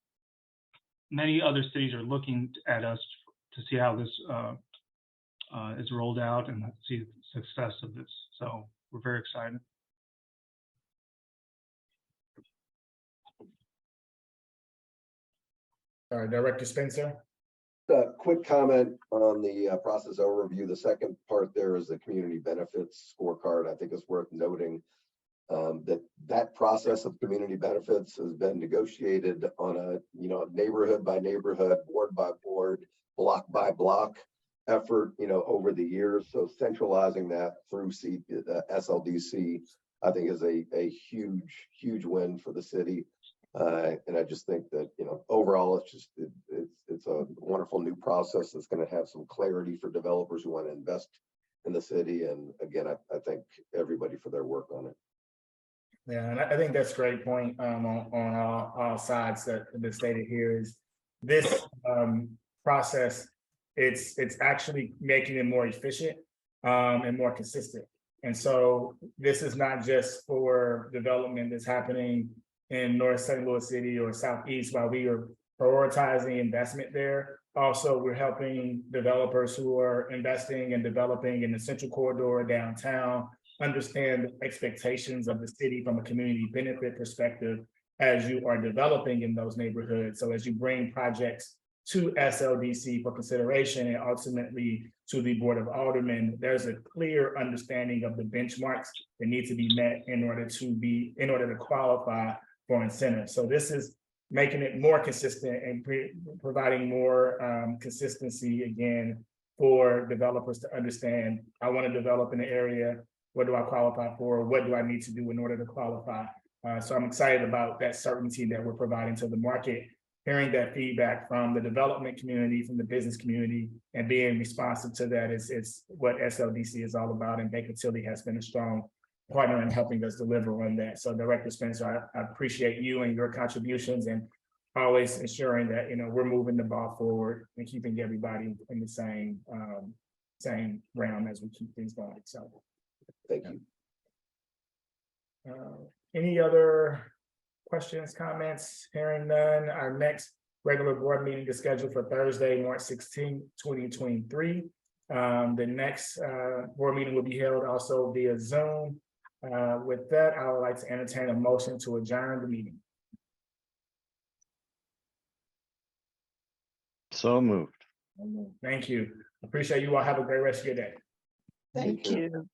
Many other cities are looking at us to see how this is rolled out and see the success of this. So we're very excited. Director Spencer. Quick comment on the process overview. The second part there is the community benefits scorecard. I think it's worth noting that process of community benefits has been negotiated on a neighborhood by neighborhood, board by board, block by block effort over the years. So centralizing that through SLDC, I think, is a huge win for the city And I just think that, you know, overall, it's a wonderful new process that's going to have some clarity for developers who want to invest in the city. And again, I thank everybody for their work on it. Yeah, and I think that's a great point on all sides that stated here is this process, it's actually making it more efficient and more consistent. And so this is not just for development that's happening in North St. Louis City or Southeast while we are prioritizing investment there. Also, we're helping developers who are investing and developing in the Central Corridor downtown understand expectations of the city from a community benefit perspective as you are developing in those neighborhoods. So as you bring projects to SLDC for consideration and ultimately to the Board of Aldermen, there's a clear understanding of the benchmarks that need to be met in order to qualify for incentives. So this is making it more consistent and providing more consistency again for developers to understand, I want to develop in the area. What do I qualify for? What do I need to do in order to qualify? So I'm excited about that certainty that we're providing to the market, hearing that feedback from the development community, from the business community, and being responsive to that is what SLDC is all about. And Baker Tilly has been a strong partner in helping us deliver on that. So Director Spencer, I appreciate you and your contributions and always ensuring that, you know, we're moving the ball forward and keeping everybody in the same realm as we keep things going. So thank you. Any other questions, comments? Hearing none, our next regular board meeting is scheduled for Thursday, March 16, 2023. The next board meeting will be held also via Zoom. With that, I would like to entertain a motion to adjourn the meeting. So moved. Thank you. Appreciate you all. Have a great rest of your day. Thank you.